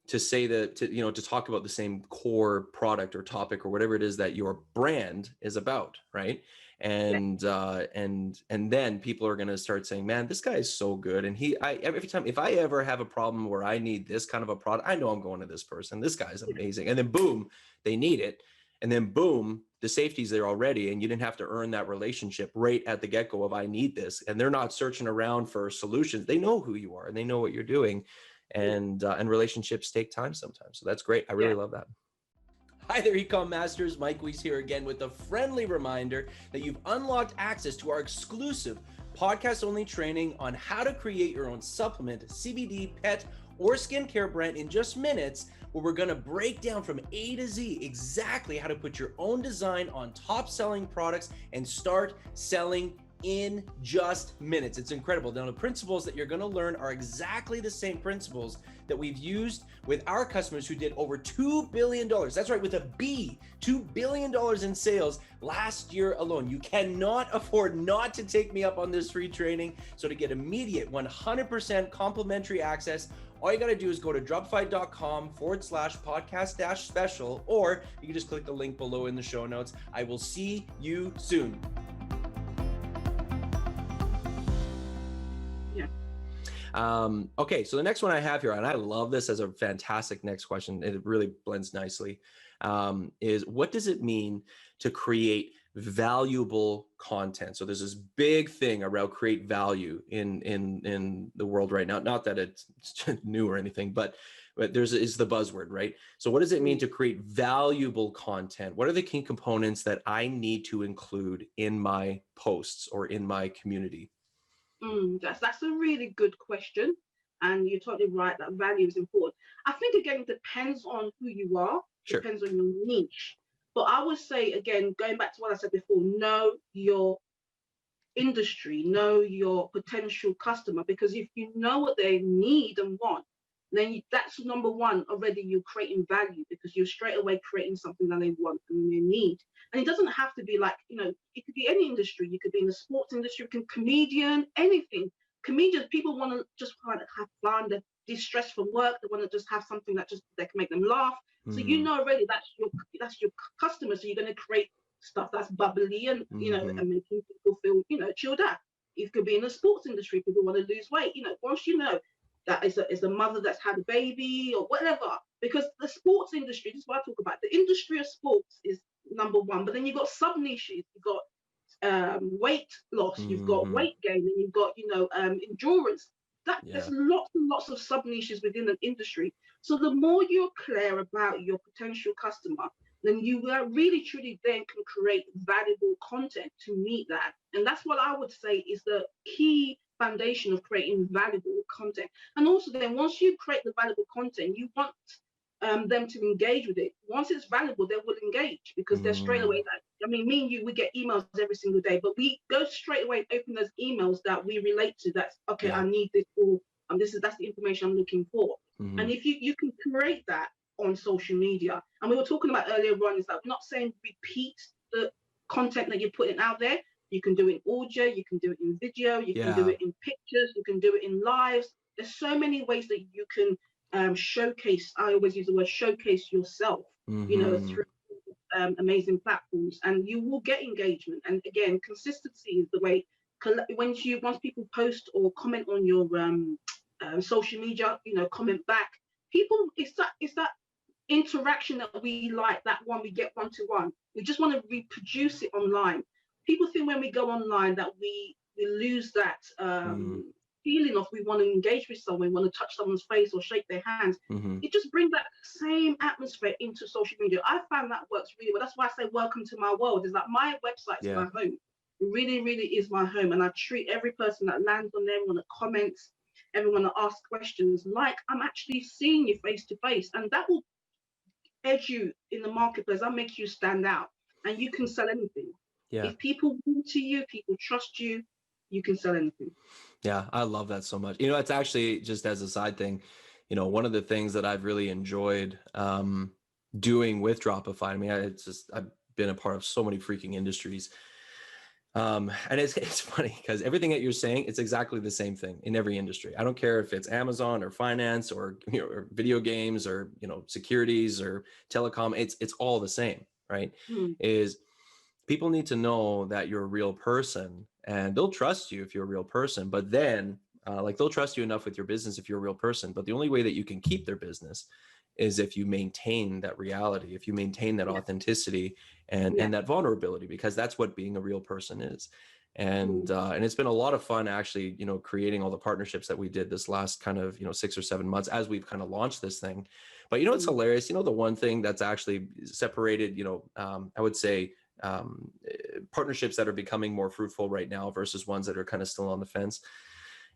to say that, to talk about the same core product or topic or whatever it is that your brand is about, right? And then people are going to start saying, man, this guy is so good. And every time, if I ever have a problem where I need this kind of a product, I know I'm going to this person. This guy's amazing. And then boom, they need it. And then boom, the safety's there already. And you didn't have to earn that relationship right at the get-go of I need this. And they're not searching around for solutions. They know who you are and they know what you're doing. And relationships take time sometimes. So that's great. I really love that. Hi there, Ecom Masters. Mike Weiss here again with a friendly reminder that you've unlocked access to our exclusive podcast-only training on how to create your own supplement, CBD, pet, or skincare brand in just minutes, where we're going to break down from A to Z exactly how to put your own design on top-selling products and start selling in just minutes. It's incredible. Now, the principles that you're going to learn are exactly the same principles that we've used with our customers who did over $2 billion. That's right, with a B, $2 billion in sales last year alone. You cannot afford not to take me up on this free training. So to get immediate 100% complimentary access, all you got to do is go to dropified.com/podcast-special, or you can just click the link below in the show notes. I will see you soon. Okay, so the next one I have here, and I love this as a fantastic next question, it really blends nicely, is what does it mean to create valuable content? So there's this big thing around create value in the world right now. Not that it's new or anything, but is the buzzword, right? So what does it mean to create valuable content? What are the key components that I need to include in my posts or in my community? That's a really good question, and you're totally right that value is important. I think again it depends on who you are, Sure. depends on your niche. But I would say again, going back to what I said before, know your industry, know your potential customer, because if you know what they need and want, then that's number one. Already you're creating value because you're straight away creating something that they want and they need. And it doesn't have to be like, it could be any industry. You could be in the sports industry, comedian, anything. Comedians, people want to just kind of have fun, they're distressed from work, they want to just have something that can make them laugh. So already that's your customer. So you're going to create stuff that's bubbly and and making people feel chilled out. It could be in the sports industry, people want to lose weight. Once you know that is a mother that's had a baby or whatever, because the sports industry, this is what I talk about. The industry of sports is number one, but then you've got sub niches. You've got weight loss, you've got weight gain, and you've got endurance. There's lots and lots of sub niches within an industry. So the more you're clear about your potential customer, then you really truly then can create valuable content to meet that. And that's what I would say is the key foundation of creating valuable content. And also then once you create the valuable content, you want them to engage with it. Once it's valuable, they will engage because they're straight away me and you, we get emails every single day, but we go straight away and open those emails that we relate to. That's okay, I need this, or that's the information I'm looking for. And if you can create that on social media, and we were talking about earlier on, is that we're not saying repeat the content that you're putting out there. You can do it in audio, you can do it in video, you can do it in pictures, you can do it in lives. There's so many ways that you can showcase. I always use the word showcase yourself, through amazing platforms, and you will get engagement. And again, consistency is the way. Once people post or comment on your social media, comment back. People, it's that interaction that we like, that one we get one-to-one. We just want to reproduce it online. People think when we go online that we lose that feeling of we want to engage with someone, want to touch someone's face or shake their hands. It just brings that same atmosphere into social media. I found that works really well. That's why I say welcome to my world. Is that my website's my home. It really, really is my home. And I treat every person that lands on there, everyone that comments, everyone that asks questions, like I'm actually seeing you face to face. And that will edge you in the marketplace. That makes you stand out. And you can sell anything. If people want to you, people trust you, you can sell anything. Yeah, I love that so much. It's actually, just as a side thing, one of the things that I've really enjoyed doing with Dropified, I've been a part of so many freaking industries. And it's funny because everything that you're saying, it's exactly the same thing in every industry. I don't care if it's Amazon or finance or, or video games or, securities or telecom. It's all the same, right? Mm. Is people need to know that you're a real person, and they'll trust you if you're a real person. But then, they'll trust you enough with your business if you're a real person. But the only way that you can keep their business is if you maintain that reality, if you maintain that authenticity and that vulnerability, because that's what being a real person is. And it's been a lot of fun actually, creating all the partnerships that we did this last kind of, 6 or 7 months as we've kind of launched this thing. But it's hilarious. The one thing that's actually separated, I would say, partnerships that are becoming more fruitful right now versus ones that are kind of still on the fence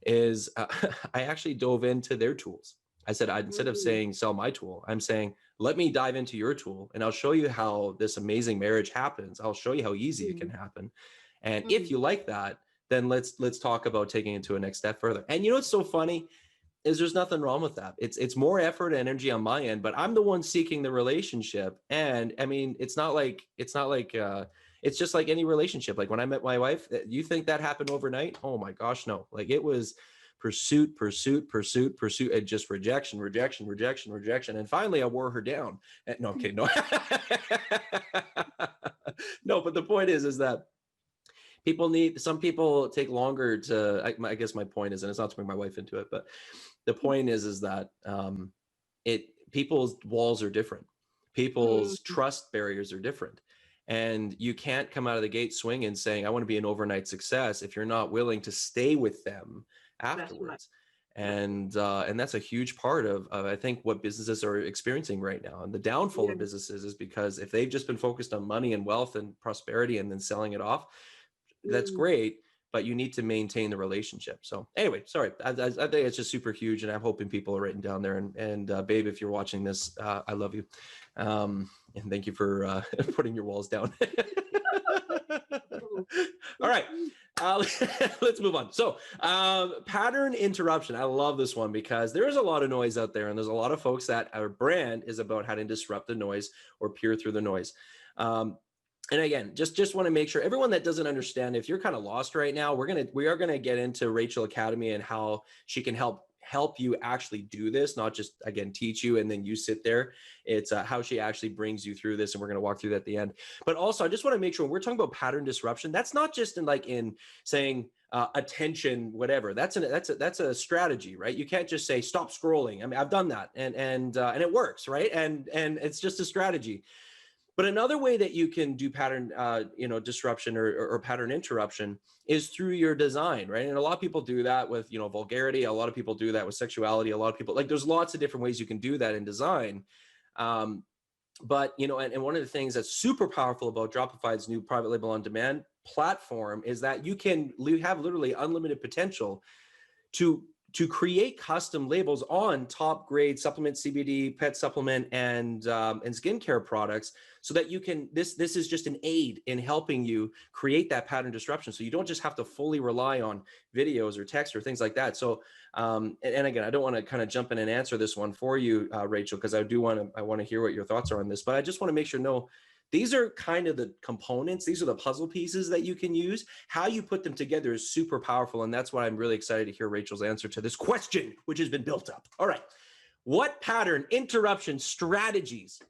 is I actually dove into their tools. I said, instead of saying sell my tool, I'm saying, let me dive into your tool and I'll show you how this amazing marriage happens. I'll show you how easy it can happen. And if you like that, then let's talk about taking it to a next step further. And what's so funny is there's nothing wrong with that. It's more effort and energy on my end, but I'm the one seeking the relationship. And I mean, it's just like any relationship. Like when I met my wife, you think that happened overnight? Oh my gosh, no. Like it was pursuit, and just rejection. And finally I wore her down. No, I'm kidding. No. No, but the point is that some people take longer to, I guess my point is, and it's not to bring my wife into it, but the point is that people's walls are different. People's trust barriers are different. And you can't come out of the gate swinging saying, I want to be an overnight success if you're not willing to stay with them afterwards. And that's a huge part of I think what businesses are experiencing right now. And the downfall of businesses is because if they've just been focused on money and wealth and prosperity and then selling it off, that's great, but you need to maintain the relationship. So anyway, sorry, I think it's just super huge, and I'm hoping people are writing down there. And babe, if you're watching this, I love you, and thank you for putting your walls down. All right, let's move on. So pattern interruption. I love this one because there's a lot of noise out there, and there's a lot of folks that our brand is about how to disrupt the noise or peer through the noise. And again, just want to make sure everyone that doesn't understand, if you're kind of lost right now, we are gonna get into Rachael Academy and how she can help you actually do this, not just again teach you and then you sit there. It's how she actually brings you through this, and we're going to walk through that at the end. But also, I just want to make sure when we're talking about pattern disruption, that's not just in saying attention, whatever. That's a strategy, right? You can't just say stop scrolling. I mean, I've done that, and it works, right? And it's just a strategy. But another way that you can do pattern, disruption or pattern interruption is through your design, right? And a lot of people do that with, vulgarity. A lot of people do that with sexuality. A lot of people, there's lots of different ways you can do that in design. But, and one of the things that's super powerful about Dropified's new private label on demand platform is that you have literally unlimited potential to create custom labels on top grade supplement, CBD, pet supplement, and skincare products, so that you can, this is just an aid in helping you create that pattern disruption. So you don't just have to fully rely on videos or text or things like that. So, and again, I don't want to kind of jump in and answer this one for you, Rachael, because I want to hear what your thoughts are on this, but I just want to make sure, these are kind of the components. These are the puzzle pieces that you can use. How you put them together is super powerful. And that's why I'm really excited to hear Rachael's answer to this question, which has been built up. All right. What pattern interruption strategies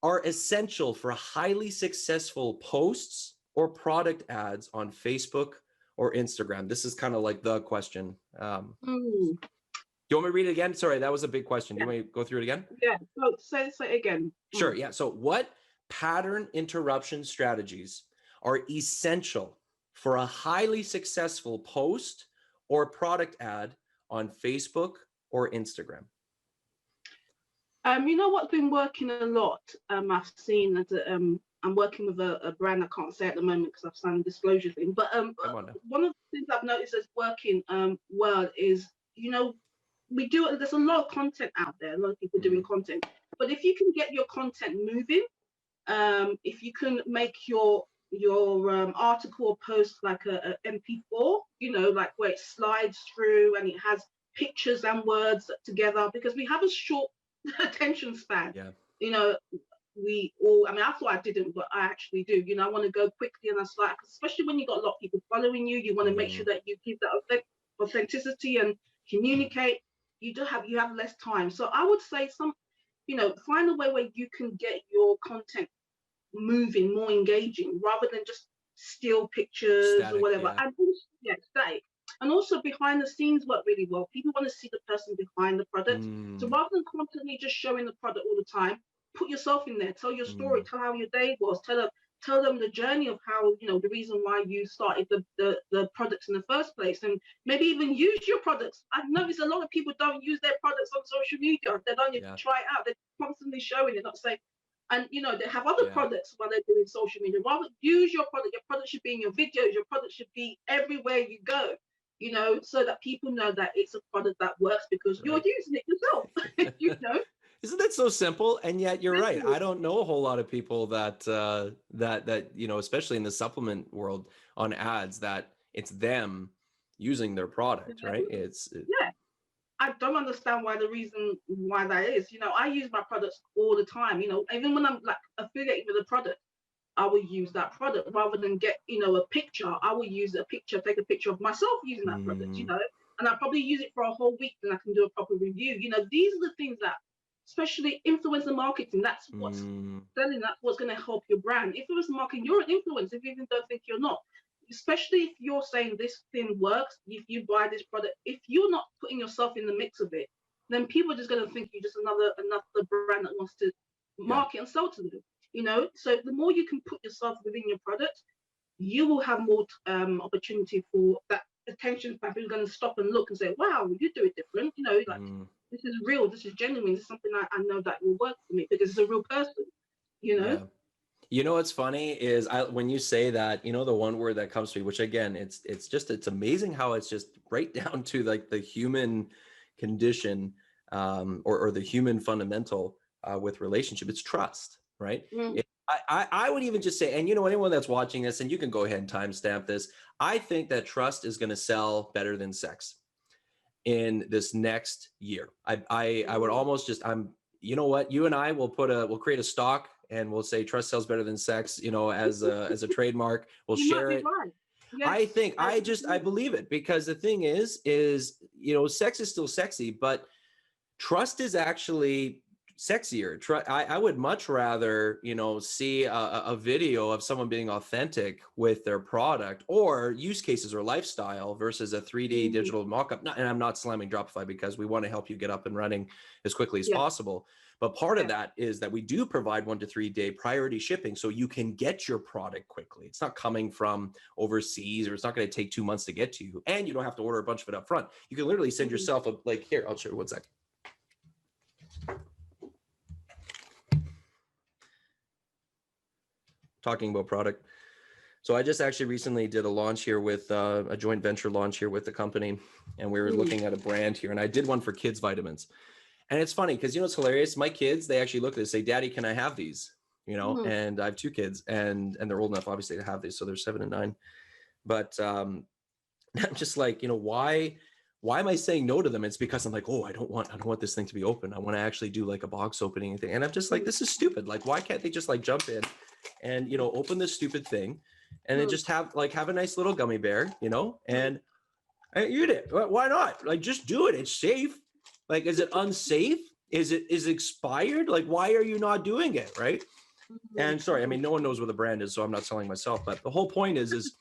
are essential for highly successful posts or product ads on Facebook or Instagram? This is kind of like the question. Do you want me to read it again? Sorry, that was a big question. Do you want me to go through it again? Yeah. So say it again. Sure. Yeah. So what pattern interruption strategies are essential for a highly successful post or product ad on Facebook or Instagram? What's been working a lot, I've seen that I'm working with a brand I can't say at the moment because I've signed a disclosure thing. But one of the things I've noticed that's working well is, there's a lot of content out there, a lot of people doing content. But if you can get your content moving, if you can make your article or post like a MP4, like where it slides through and it has pictures and words together, because we have a short attention span. we all, I mean, I thought I didn't, but I actually do. You know, I want to go quickly, and I like, especially when you got a lot of people following you, you want to make sure that you keep that authenticity and communicate. You have less time. So I would say find a way where you can get your content moving, more engaging, rather than just still pictures or Static, whatever. yeah. And also, yeah, static. And also behind the scenes work really well. People want to see the person behind the product. So Mm, rather than constantly just showing the product all the time, put yourself in there. Tell your story. mm, Tell how your day was. Tell them the journey of how, the reason why you started the products in the first place, and maybe even use your products. I've noticed a lot of people don't use their products on social media. They don't even yeah, try it out. They're constantly showing it, not saying, and they have other yeah. products while they're doing social media. Rather use your product. Your product should be in your videos. Your product should be everywhere you go. So that people know that it's a product that works because you're Right. using it yourself. Isn't that so simple? And yet you're right. I don't know a whole lot of people that especially in the supplement world on ads, that it's them using their product, right? Yeah. I don't understand why the reason why that is. I use my products all the time. Even when I'm like affiliated with a product, I will use that product rather than get, a picture. I will use a picture, take a picture of myself using that product, Mm, and I'll probably use it for a whole week, then I can do a proper review. These are the things that, especially influencer marketing, that's what's mm, selling, that's what's going to help your brand. Influencer marketing, you're an influencer if you even don't think you're not. Especially if you're saying this thing works, if you buy this product, if you're not putting yourself in the mix of it, then people are just going to think you're just another brand that wants to yeah. market and sell to them. So the more you can put yourself within your product, you will have more opportunity for that attention span. People are going to stop and look and say, wow, you do it different. Like, Mm, this is real, this is genuine, this is something I know that will work for me because it's a real person, you know? yeah. You know what's funny is when you say that, the one word that comes to me, which again, it's amazing how it's just right down to like the human condition, or the human fundamental with relationship. It's trust, right? Mm. I would even just say, and anyone that's watching this, and you can go ahead and timestamp this, I think that trust is going to sell better than sex in this next year. I would almost just, you know what, you and I will we'll create a stock and we'll say trust sells better than sex, as a trademark. We'll You might share be it. right. I Yes, think I I believe it, because the thing is, sex is still sexy, but trust is actually sexier. I would much rather, see a video of someone being authentic with their product or use cases or lifestyle versus a 3D mm, digital mock-up. And I'm not slamming Dropified, because we want to help you get up and running as quickly as yeah, possible. But part of yeah. that is that we do provide 1 to 3 day priority shipping, so you can get your product quickly. It's not coming from overseas, or it's not going to take 2 months to get to you. And you don't have to order a bunch of it up front. You can literally send Mm. yourself here, I'll show you 1 second. Talking about product. So I just actually recently did a launch here with a joint venture launch here with the company, and we were looking at a brand here, and I did one for kids vitamins. And it's funny because, it's hilarious. My kids, they actually look at this, say, Daddy, can I have these? Mm. And I have 2 kids, and they're old enough obviously to have these. So they're 7 and 9. But I'm just like, why am I saying no to them? It's because I'm like, oh, I don't want this thing to be open. I want to actually do like a box opening thing. And I'm just like, this is stupid. Like, why can't they just like jump in and, open this stupid thing and then just have a nice little gummy bear, and eat it. Why not? Like, just do it. It's safe. Like, is it unsafe? Is it expired? Like, why are you not doing it? Right. Mm. And sorry, I mean, no one knows what the brand is, so I'm not selling myself, but the whole point is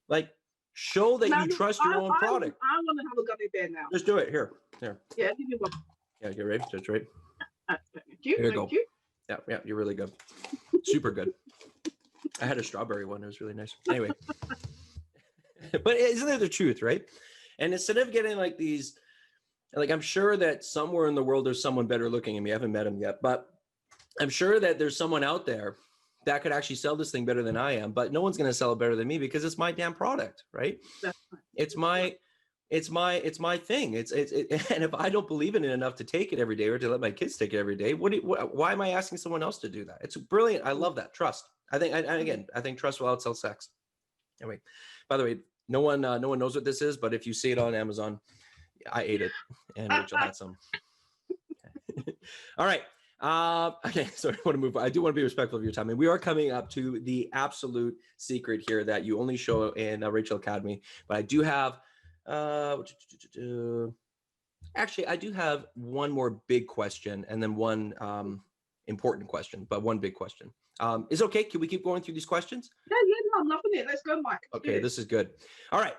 like, show that Now, you look, trust your own product. I want to have a gummy bear now. Just do it. Here. Yeah, give me one. Yeah, get ready. That's right. Thank you. Here you Thank go. you. Yeah, you're really good. Super good. I had a strawberry one. It was really nice. Anyway, but isn't that the truth, right? And instead of getting like these, like, I'm sure that somewhere in the world there's someone better looking than me. I haven't met him yet, but I'm sure that there's someone out there that could actually sell this thing better than I am, but no one's going to sell it better than me because it's my damn product, right? That's fine. It's my thing. And if I don't believe in it enough to take it every day or to let my kids take it every day, why am I asking someone else to do that? It's brilliant. I love that. Trust. I think trust will outsell sex. Anyway, by the way, no one knows what this is, but if you see it on Amazon, I ate it and Rachel had some. All right. Okay, sorry, I want to move on. I do want to be respectful of your time. And we are coming up to the absolute secret here that you only show in Rachael Academy. But I do have, actually, I do have one more big question and then one important question, but one big question. Is it okay? Can we keep going through these questions? Yeah, no, I'm loving it. Let's go, Mike. Okay, this is good. All right.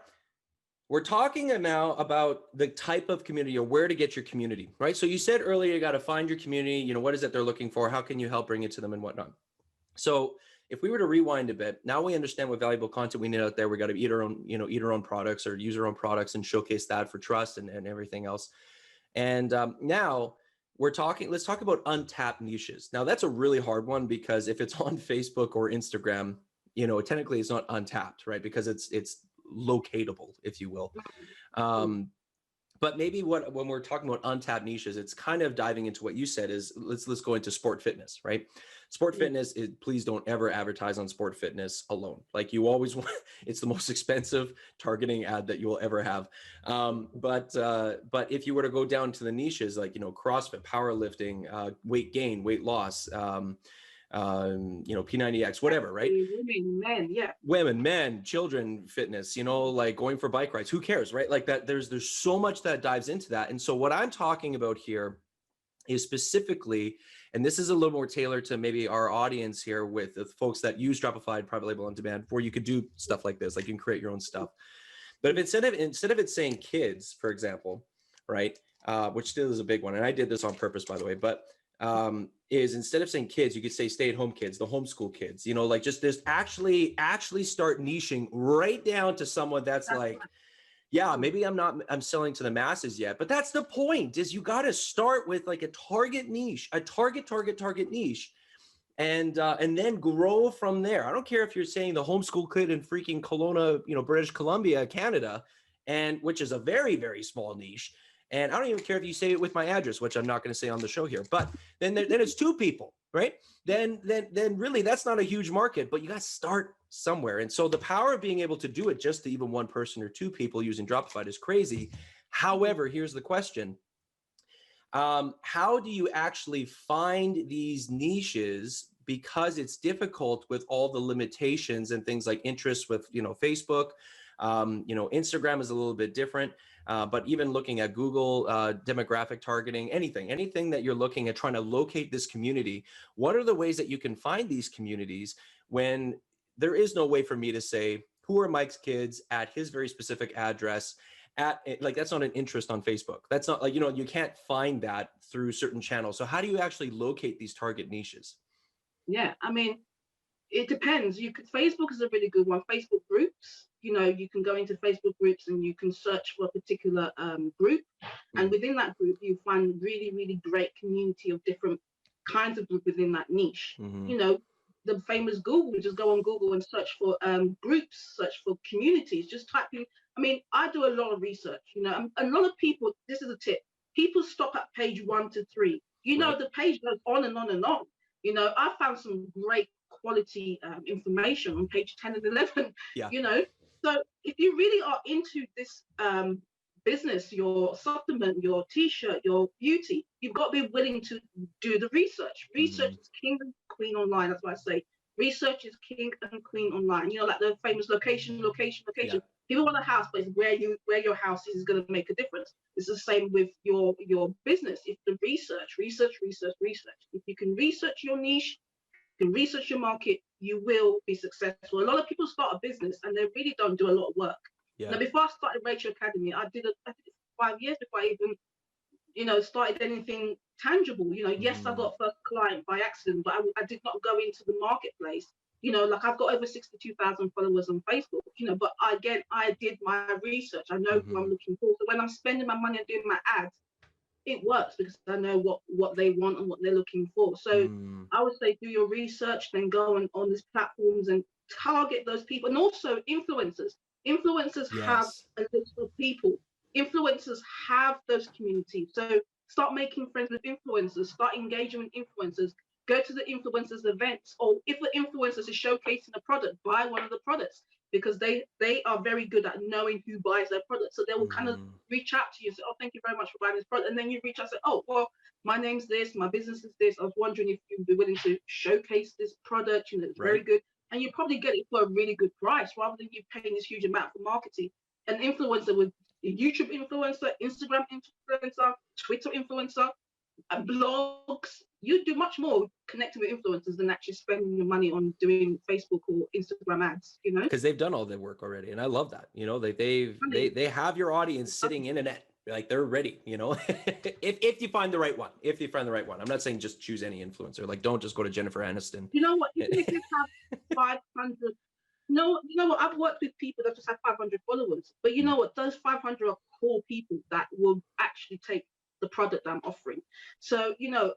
We're talking now about the type of community or where to get your community, right? So you said earlier, you got to find your community, you know, what is it they're looking for? How can you help bring it to them and whatnot? So if we were to rewind a bit, now we understand what valuable content we need out there. We got to eat our own, you know, eat our own products or use our own products and showcase that for trust and everything else. And now we're talking, let's talk about untapped niches. Now that's a really hard one because if it's on Facebook or Instagram, you know, technically it's not untapped, right? Because it's locatable, if you will. But maybe when we're talking about untapped niches, it's kind of diving into what you said is let's go into sport fitness, right? Sport fitness is, please don't ever advertise on sport fitness alone. Like you always want, it's the most expensive targeting ad that you will ever have. But if you were to go down to the niches, like, you know, CrossFit, powerlifting, weight gain, weight loss, you know, P90X, whatever, right? Women, men, yeah. Women, men, children, fitness, you know, like going for bike rides, who cares, right? Like that, there's so much that dives into that. And so what I'm talking about here is specifically, and this is a little more tailored to maybe our audience here with the folks that use Dropified private label on demand, where you could do stuff like this, like you can create your own stuff. But if instead of it saying kids, for example, right, which still is a big one, and I did this on purpose, by the way, but is instead of saying kids, you could say stay-at-home kids, the homeschool kids, you know, like just this actually start niching right down to someone that's like, yeah, maybe I'm selling to the masses yet, but that's the point is you got to start with like a target niche, a target niche, and then grow from there. I don't care if you're saying the homeschool kid in freaking Kelowna, you know, British Columbia, Canada, and which is a very, very small niche. And I don't even care if you say it with my address, which I'm not going to say on the show here, but then it's two people, right? Then really that's not a huge market, but you got to start somewhere. And so the power of being able to do it just to even one person or two people using Dropified is crazy. However, here's the question. How do you actually find these niches? Because it's difficult with all the limitations and things like interests with, you know, Facebook, you know, Instagram is a little bit different. But even looking at Google demographic targeting, anything that you're looking at trying to locate this community, what are the ways that you can find these communities when there is no way for me to say, who are Mike's kids at his very specific address at, like, that's not an interest on Facebook. That's not like, you know, you can't find that through certain channels. So how do you actually locate these target niches? Yeah, I mean, it depends. Facebook is a really good one. Facebook groups, you know, you can go into Facebook groups and you can search for a particular group. And within that group, you find really, really great community of different kinds of group within that niche. You know, the famous Google, just go on Google and search for groups, search for communities, just type in. I mean, I do a lot of research, you know, a lot of people, this is a tip, people stop at page 1 to 3. You know, the page goes on and on and on. You know, I found some great quality information on page 10 and 11, you know. So if you really are into this business, your supplement, your t-shirt, your beauty, you've got to be willing to do the research. Research is king and queen online. That's what I say. Research is king and queen online. You know, like the famous location. People want a house, but it's where your house is going to make a difference. It's the same with your business. It's the research. If you can research your niche, you can research your market, you will be successful. A lot of people start a business and they really don't do a lot of work. Now, before I started Rachael Academy, I did 5 years before I even, you know, started anything tangible. You know, yes, I got first client by accident, but I did not go into the marketplace. You know, like I've got over 62,000 followers on Facebook, you know, but I did my research. I know who I'm looking for. So when I'm spending my money on doing my ads, it works because I know what they want and what they're looking for. So I would say do your research, then go on these platforms and target those people. And also influencers. Influencers have a list of people. Influencers have those communities. So start making friends with influencers, start engaging with influencers, go to the influencers events, or if the influencers is showcasing a product, buy one of the products. because they are very good at knowing who buys their product. So they will kind of Mm, reach out to you and say, oh, thank you very much for buying this product. And then you reach out and say, oh, well, my name's this, my business is this. I was wondering if you'd be willing to showcase this product. You know, it's very right. good. And you probably get it for a really good price rather than you paying this huge amount for marketing. An influencer with a YouTube influencer, Instagram influencer, Twitter influencer, blogs, you do much more connecting with influencers than actually spending your money on doing Facebook or Instagram ads, you know? Because they've done all their work already, and I love that. You know, they have your audience sitting in a net, like they're ready. You know, if you find the right one, I'm not saying just choose any influencer. Like, don't just go to Jennifer Aniston. You know what? Even if you have 500, no, you know what? I've worked with people that just have 500 followers, but you know what? Those 500 are core people that will actually take the product that I'm offering. So, you know,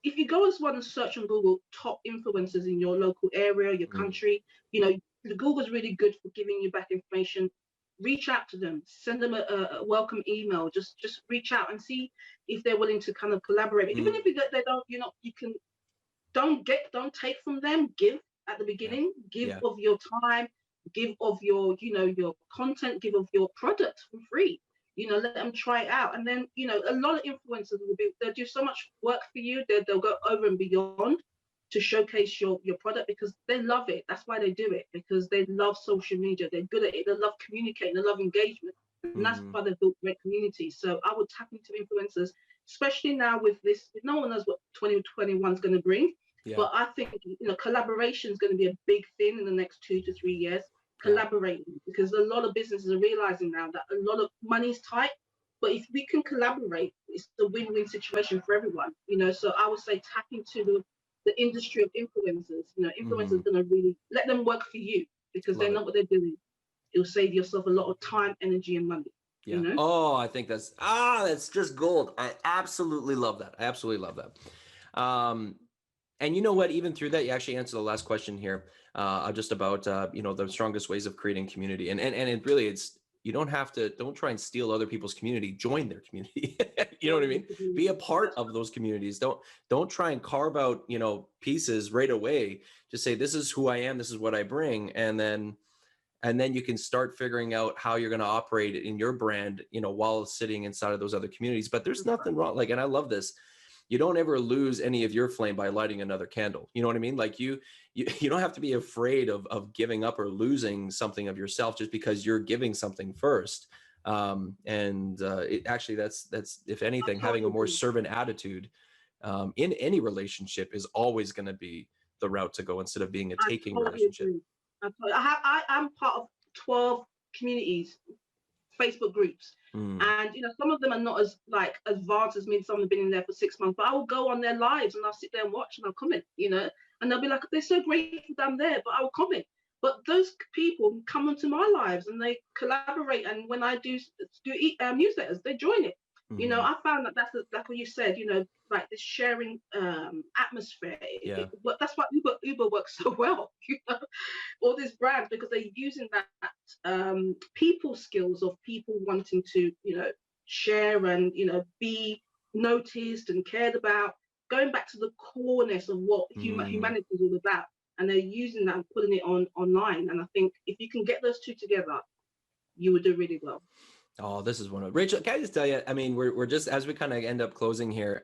if you go as one and search on Google top influencers in your local area, your country, you know, the Google's really good for giving you back information. Reach out to them, send them a welcome email. Just reach out and see if they're willing to kind of collaborate. Even if they don't, you know, you can don't take from them. Give at the Yeah. beginning. Give Yeah. of your time. Give of your, you know, your content. Give of your product for free. You know, let them try it out, and then, you know, a lot of influencers they'll do so much work for you. They'll go over and beyond to showcase your product because they love it. That's why they do it, because they love social media. They're good at it. They love communicating. They love engagement, and that's why they've built great communities. So I would tap into influencers, especially now with this. No one knows what 2021 is going to bring, Yeah. but I think, you know, collaboration is going to be a big thing in the next 2 to 3 years. Collaborating, because a lot of businesses are realizing now that a lot of money's tight, but if we can collaborate, it's a win-win situation for everyone. You know, so I would say tap into the industry of influencers. You know, influencers are going to really let them work for you because they know what they're doing. It'll save yourself a lot of time, energy, and money. Yeah. You know? Oh, I think that's just gold. I absolutely love that. I absolutely love that. And you know what? Even through that, you actually answered the last question here, just about you know, the strongest ways of creating community. And it really, it's, you don't try and steal other people's community. Join their community. You know what I mean? Be a part of those communities. Don't try and carve out, you know, pieces right away. Just say, this is who I am. This is what I bring, and then you can start figuring out how you're going to operate in your brand, you know, while sitting inside of those other communities. But there's nothing wrong. Like, and I love this. You don't ever lose any of your flame by lighting another candle. You know what I mean? Like you don't have to be afraid of giving up or losing something of yourself just because you're giving something first. It actually, that's if anything, having a more servant attitude in any relationship is always going to be the route to go, instead of being a taking relationship. I'm part of 12 communities, Facebook groups. And you know, some of them are not as like advanced as me. Some have been in there for 6 months, but I will go on their lives and I'll sit there and watch and I'll comment, you know, and they'll be like, they're so grateful that I'm there, but I will comment. But those people come into my lives and they collaborate, and when I do newsletters, they join it. You know, I found that that's what you said, you know, like this sharing atmosphere. But that's why Uber works so well, you know, all these brands, because they're using that people skills of people wanting to, you know, share and, you know, be noticed and cared about, going back to the coreness of what humanity is all about. And they're using that and putting it online. And I think if you can get those two together, you would do really well. Oh, this is one of Rachel. Can I just tell you? I mean, we're just, as we kind of end up closing here.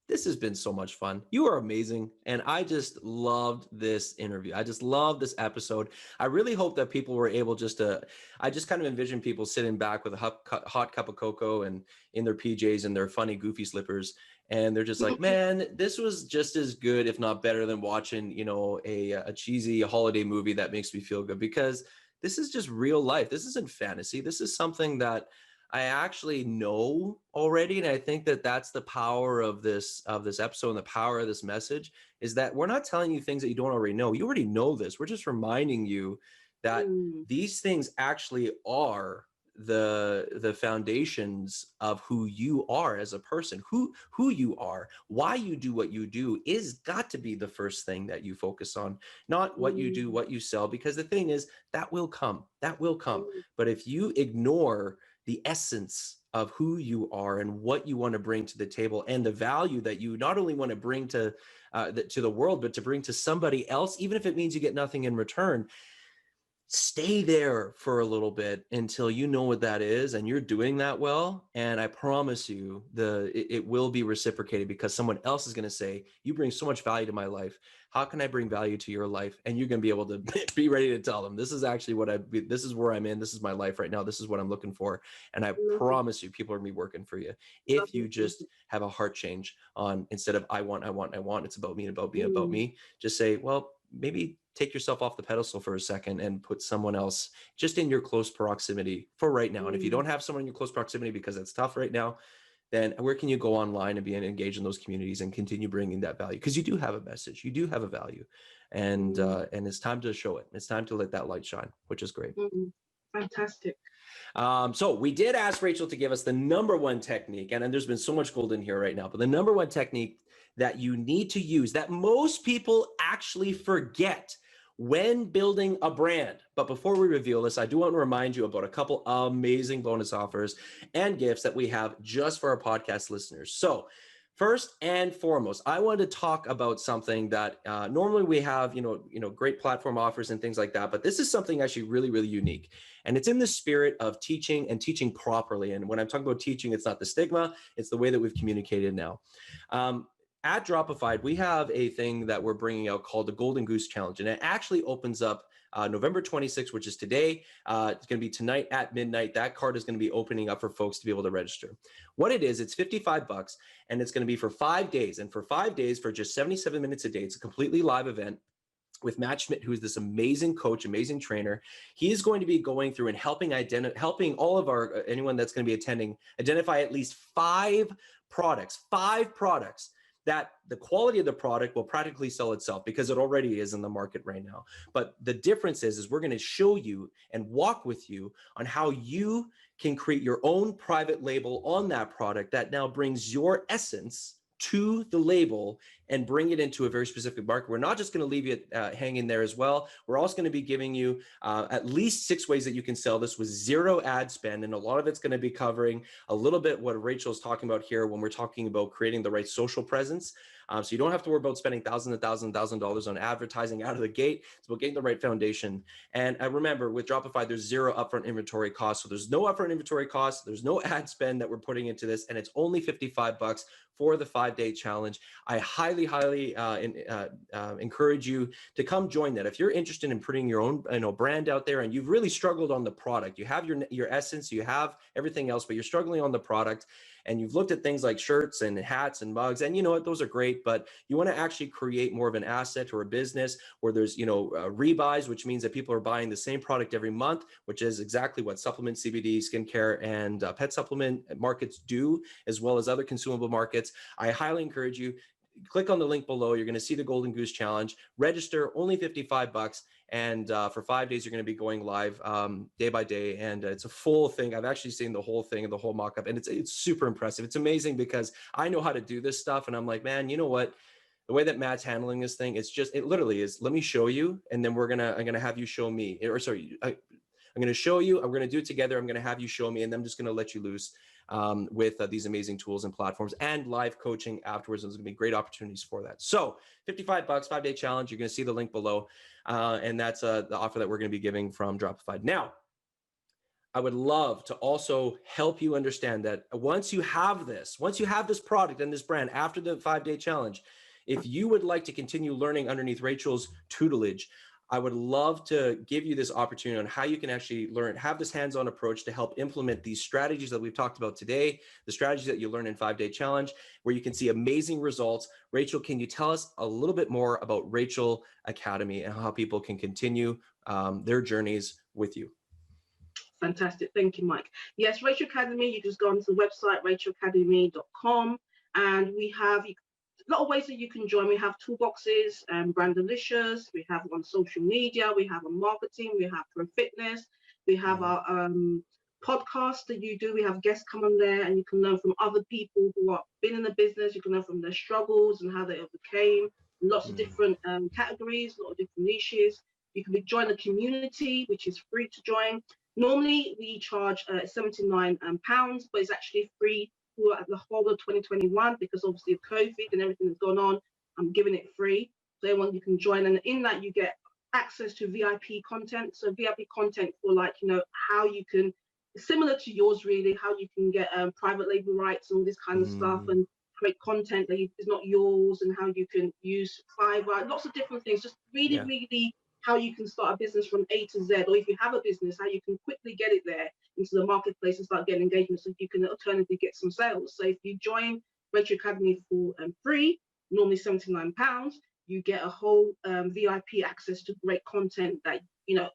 This has been so much fun. You are amazing, and I just loved this interview. I just loved this episode. I really hope that people were able just to. I just kind of envision people sitting back with a hot cup of cocoa and in their PJs and their funny, goofy slippers, and they're just like, man, this was just as good, if not better, than watching, you know, a cheesy holiday movie that makes me feel good, because this is just real life. This isn't fantasy. This is something that I actually know already. And I think that that's the power of this episode, and the power of this message is that we're not telling you things that you don't already know. You already know this. We're just reminding you that these things actually are the foundations of who you are as a person, who you are, why you do what you do is got to be the first thing that you focus on, not what you do, what you sell, because the thing is that will come. But if you ignore the essence of who you are and what you want to bring to the table, and the value that you not only want to bring to the world, but to bring to somebody else, even if it means you get nothing in return. Stay there for a little bit until you know what that is and you're doing that well. And I promise you it will be reciprocated, because someone else is going to say, you bring so much value to my life. How can I bring value to your life? And you're going to be able to be ready to tell them, this is actually this is where I'm in. This is my life right now. This is what I'm looking for. And I promise you, people are going to be working for you. If you just have a heart change on, instead of I want, it's about me, about me, about me, just say, well, maybe take yourself off the pedestal for a second and put someone else just in your close proximity for right now. And if you don't have someone in your close proximity because it's tough right now, then where can you go online and be engaged in those communities and continue bringing that value? Because you do have a message, you do have a value, and it's time to show it. It's time to let that light shine, which is great. Fantastic. So we did ask Rachel to give us the #1 technique, and there's been so much gold in here right now, but the #1 technique that you need to use, that most people actually forget when building a brand. But before we reveal this, I do want to remind you about a couple amazing bonus offers and gifts that we have just for our podcast listeners. So first and foremost, I wanted to talk about something that normally we have, great platform offers and things like that, but this is something actually really, really unique. And it's in the spirit of teaching and teaching properly. And when I'm talking about teaching, it's not the stigma, it's the way that we've communicated now. At Dropified, we have a thing that we're bringing out called the Golden Goose Challenge, and it actually opens up November 26th, which is today. It's going to be tonight at midnight. That card is going to be opening up for folks to be able to register. What it is, it's $55, and it's going to be for 5 days. And for 5 days, for just 77 minutes a day, it's a completely live event with Matt Schmidt, who is this amazing coach, amazing trainer. He is going to be going through and helping all of anyone that's going to be attending identify at least 5 products that the quality of the product will practically sell itself, because it already is in the market right now. But the difference is we're going to show you and walk with you on how you can create your own private label on that product that now brings your essence to the label and bring it into a very specific market. We're not just going to leave you hanging there as well. We're also going to be giving you at least 6 ways that you can sell this with 0 ad spend. And a lot of it's going to be covering a little bit what Rachel's talking about here when we're talking about creating the right social presence. So you don't have to worry about spending $1,000 on advertising out of the gate. It's about getting the right foundation. And remember, with Dropified, there's 0 upfront inventory costs. So there's no upfront inventory costs. There's no ad spend that we're putting into this. And it's only $55 for the 5-day challenge. I highly encourage you to come join that. If you're interested in putting your own brand out there and you've really struggled on the product, you have your essence, you have everything else, but you're struggling on the product, and you've looked at things like shirts and hats and mugs, and you know what, those are great, but you want to actually create more of an asset or a business where there's rebuys, which means that people are buying the same product every month, which is exactly what supplement, CBD, skincare, and pet supplement markets do, as well as other consumable markets. I highly encourage you, click on the link below. You're going to see the Golden Goose Challenge. Register, only $55. And for 5 days, you're going to be going live day by day. And it's a full thing. I've actually seen the whole thing and the whole mock-up. And it's super impressive. It's amazing because I know how to do this stuff. And I'm like, man, you know what? The way that Matt's handling this thing, it literally is, let me show you. And then I'm going to have you show me. I'm going to show you. I'm going to do it together. I'm going to have you show me. And I'm just going to let you loose with these amazing tools and platforms and live coaching afterwards. There's going to be great opportunities for that. So $55, 5-day challenge. You're going to see the link below. And that's the offer that we're going to be giving from Dropified. Now, I would love to also help you understand that once you have this product and this brand after the 5-day challenge, if you would like to continue learning underneath Rachel's tutelage, I would love to give you this opportunity on how you can actually have this hands-on approach to help implement these strategies that we've talked about today, the strategies that you learn in 5-day challenge, where you can see amazing results. Rachel, can you tell us a little bit more about Rachael Academy and how people can continue their journeys with you? Fantastic. Thank you, Mike. Yes, Rachael Academy, you just go onto the website, rachelacademy.com, and we have a lot of ways that you can join. We have toolboxes, Brandalicious, we have on social media, we have on marketing, we have Pro Fitness, we have our podcast that you do. We have guests come on there, and you can learn from other people who have been in the business. You can learn from their struggles and how they overcame. Lots of different categories, a lot of different niches. You can join the community, which is free to join. Normally we charge £79, but it's actually free for the whole of 2021 because obviously of COVID and everything that's gone on. I'm giving it free, so anyone you can join, and in that you get access to VIP content. So VIP content for, like, how you can, similar to yours really, how you can get private label rights and all this kind of stuff, and create content that is not yours, and how you can use Fiverr, lots of different things. Just really, really how you can start a business from A to Z, or if you have a business, how you can quickly get it there into the marketplace and start getting engagement, so you can alternatively get some sales. So if you join Rachael Academy for free, normally £79, you get a whole VIP access to great content that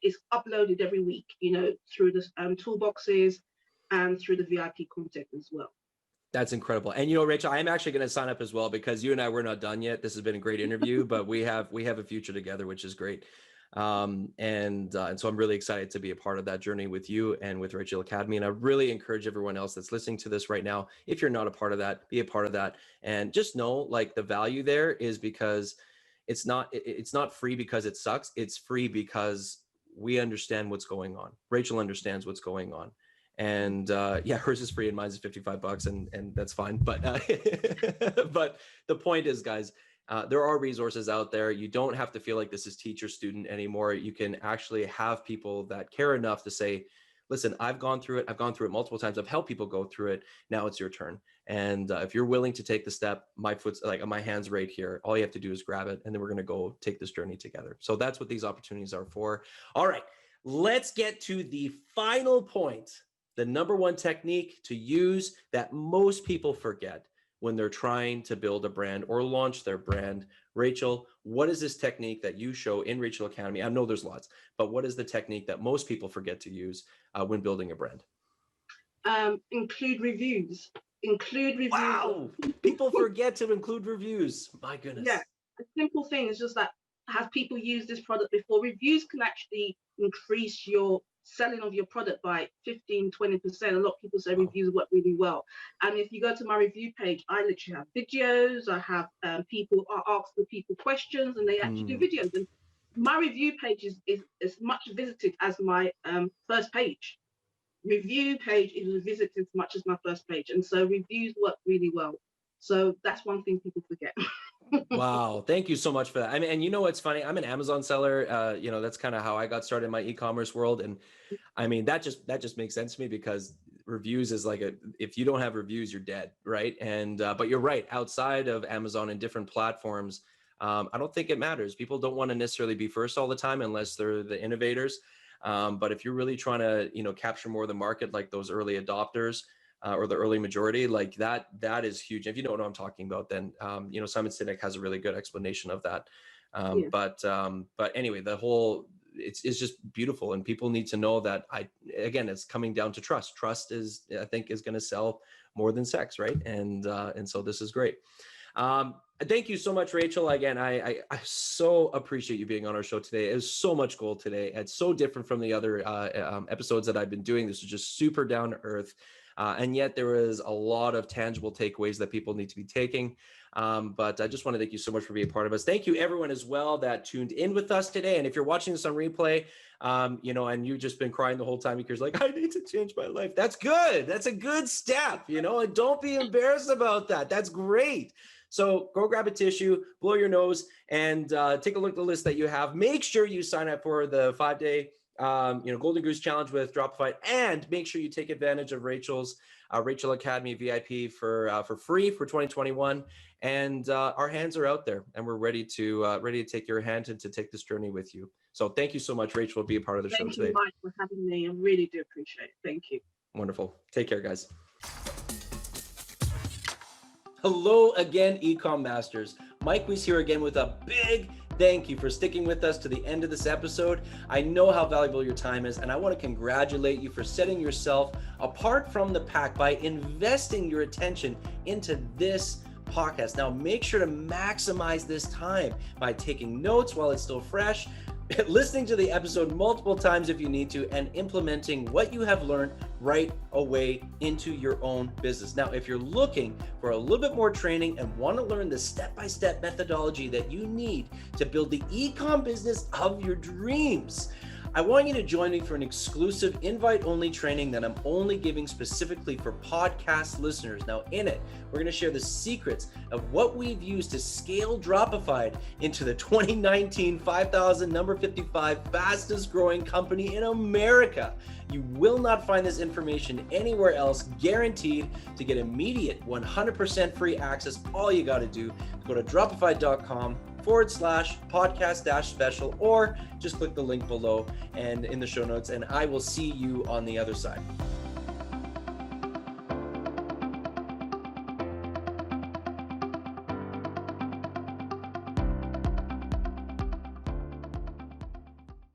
is uploaded every week, through the toolboxes and through the VIP content as well. That's incredible. And Rachel, I'm actually going to sign up as well, because you and I, we're not done yet. This has been a great interview, but we have a future together, which is great. And so I'm really excited to be a part of that journey with you and with Rachael Academy. And I really encourage everyone else that's listening to this right now, if you're not a part of that, be a part of that. And just know, like, the value there is because it's not free because it sucks. It's free because we understand what's going on. Rachael understands what's going on. And hers is free and mine is $55, and that's fine. But but the point is, guys, there are resources out there. You don't have to feel like this is teacher student anymore. You can actually have people that care enough to say, listen, I've gone through it. I've gone through it multiple times. I've helped people go through it. Now it's your turn. And if you're willing to take the step, my hand's right here. All you have to do is grab it, and then we're going to go take this journey together. So that's what these opportunities are for. All right, let's get to the final point. The number one technique to use that most people forget when they're trying to build a brand or launch their brand. Rachael, what is this technique that you show in Rachael Academy? I know there's lots, but what is the technique that most people forget to use when building a brand? Include reviews. Include reviews. Wow, people forget to include reviews. My goodness. Yeah, a simple thing is just that, have people used this product before? Reviews can actually increase your selling of your product by 15-20%. A lot of people say reviews work really well. And if you go to my review page, I literally have videos. I have people ask the people questions, and they actually do videos. And my review page is as much visited as my first page. Review page is visited as much as my first page, and so reviews work really well. So that's one thing people forget. Wow. Thank you so much for that. I mean, and you know, what's funny, I'm an Amazon seller. That's kind of how I got started in my e-commerce world. And I mean, that just makes sense to me, because reviews is like if you don't have reviews, you're dead. Right. And, but you're right. Outside of Amazon and different platforms, I don't think it matters. People don't want to necessarily be first all the time unless they're the innovators. But if you're really trying to, capture more of the market, like those early adopters, or the early majority, like that is huge. If you know what I'm talking about, then, Simon Sinek has a really good explanation of that. But anyway, it's just beautiful. And people need to know that again, it's coming down to trust. Trust is, I think, is going to sell more than sex. Right. And so this is great. Thank you so much, Rachael. Again, I so appreciate you being on our show today. It was so much gold today. It's so different from the other episodes that I've been doing. This was just super down to earth. And yet there is a lot of tangible takeaways that people need to be taking. But I just want to thank you so much for being a part of us. Thank you, everyone, as well, that tuned in with us today. And if you're watching this on replay, and you've just been crying the whole time because you're like, I need to change my life. That's good. That's a good step, and don't be embarrassed about that. That's great. So go grab a tissue, blow your nose, and take a look at the list that you have. Make sure you sign up for the 5-day Golden Goose Challenge with Dropified, and make sure you take advantage of Rachael's Rachael Academy VIP for free for 2021. And our hands are out there, and we're ready to take your hand and to take this journey with you. So thank you so much, Rachael, for being part of the show today. Thank you, Mike, for having me. I really do appreciate it. Thank you. Wonderful. Take care, guys. Hello again, Ecom Masters. Mike Weiss here again with a big thank you for sticking with us to the end of this episode. I know how valuable your time is, and I want to congratulate you for setting yourself apart from the pack by investing your attention into this podcast. Now, make sure to maximize this time by taking notes while it's still fresh, listening to the episode multiple times if you need to, and implementing what you have learned right away into your own business. Now, if you're looking for a little bit more training and want to learn the step-by-step methodology that you need to build the e-com business of your dreams, I want you to join me for an exclusive invite-only training that I'm only giving specifically for podcast listeners. Now, in it, we're going to share the secrets of what we've used to scale Dropified into the 2019 5,000 number 55 fastest growing company in America. You will not find this information anywhere else, guaranteed. To get immediate 100% free access, all you got to do is go to dropified.com/podcast-special, or just click the link below and in the show notes, and I will see you on the other side.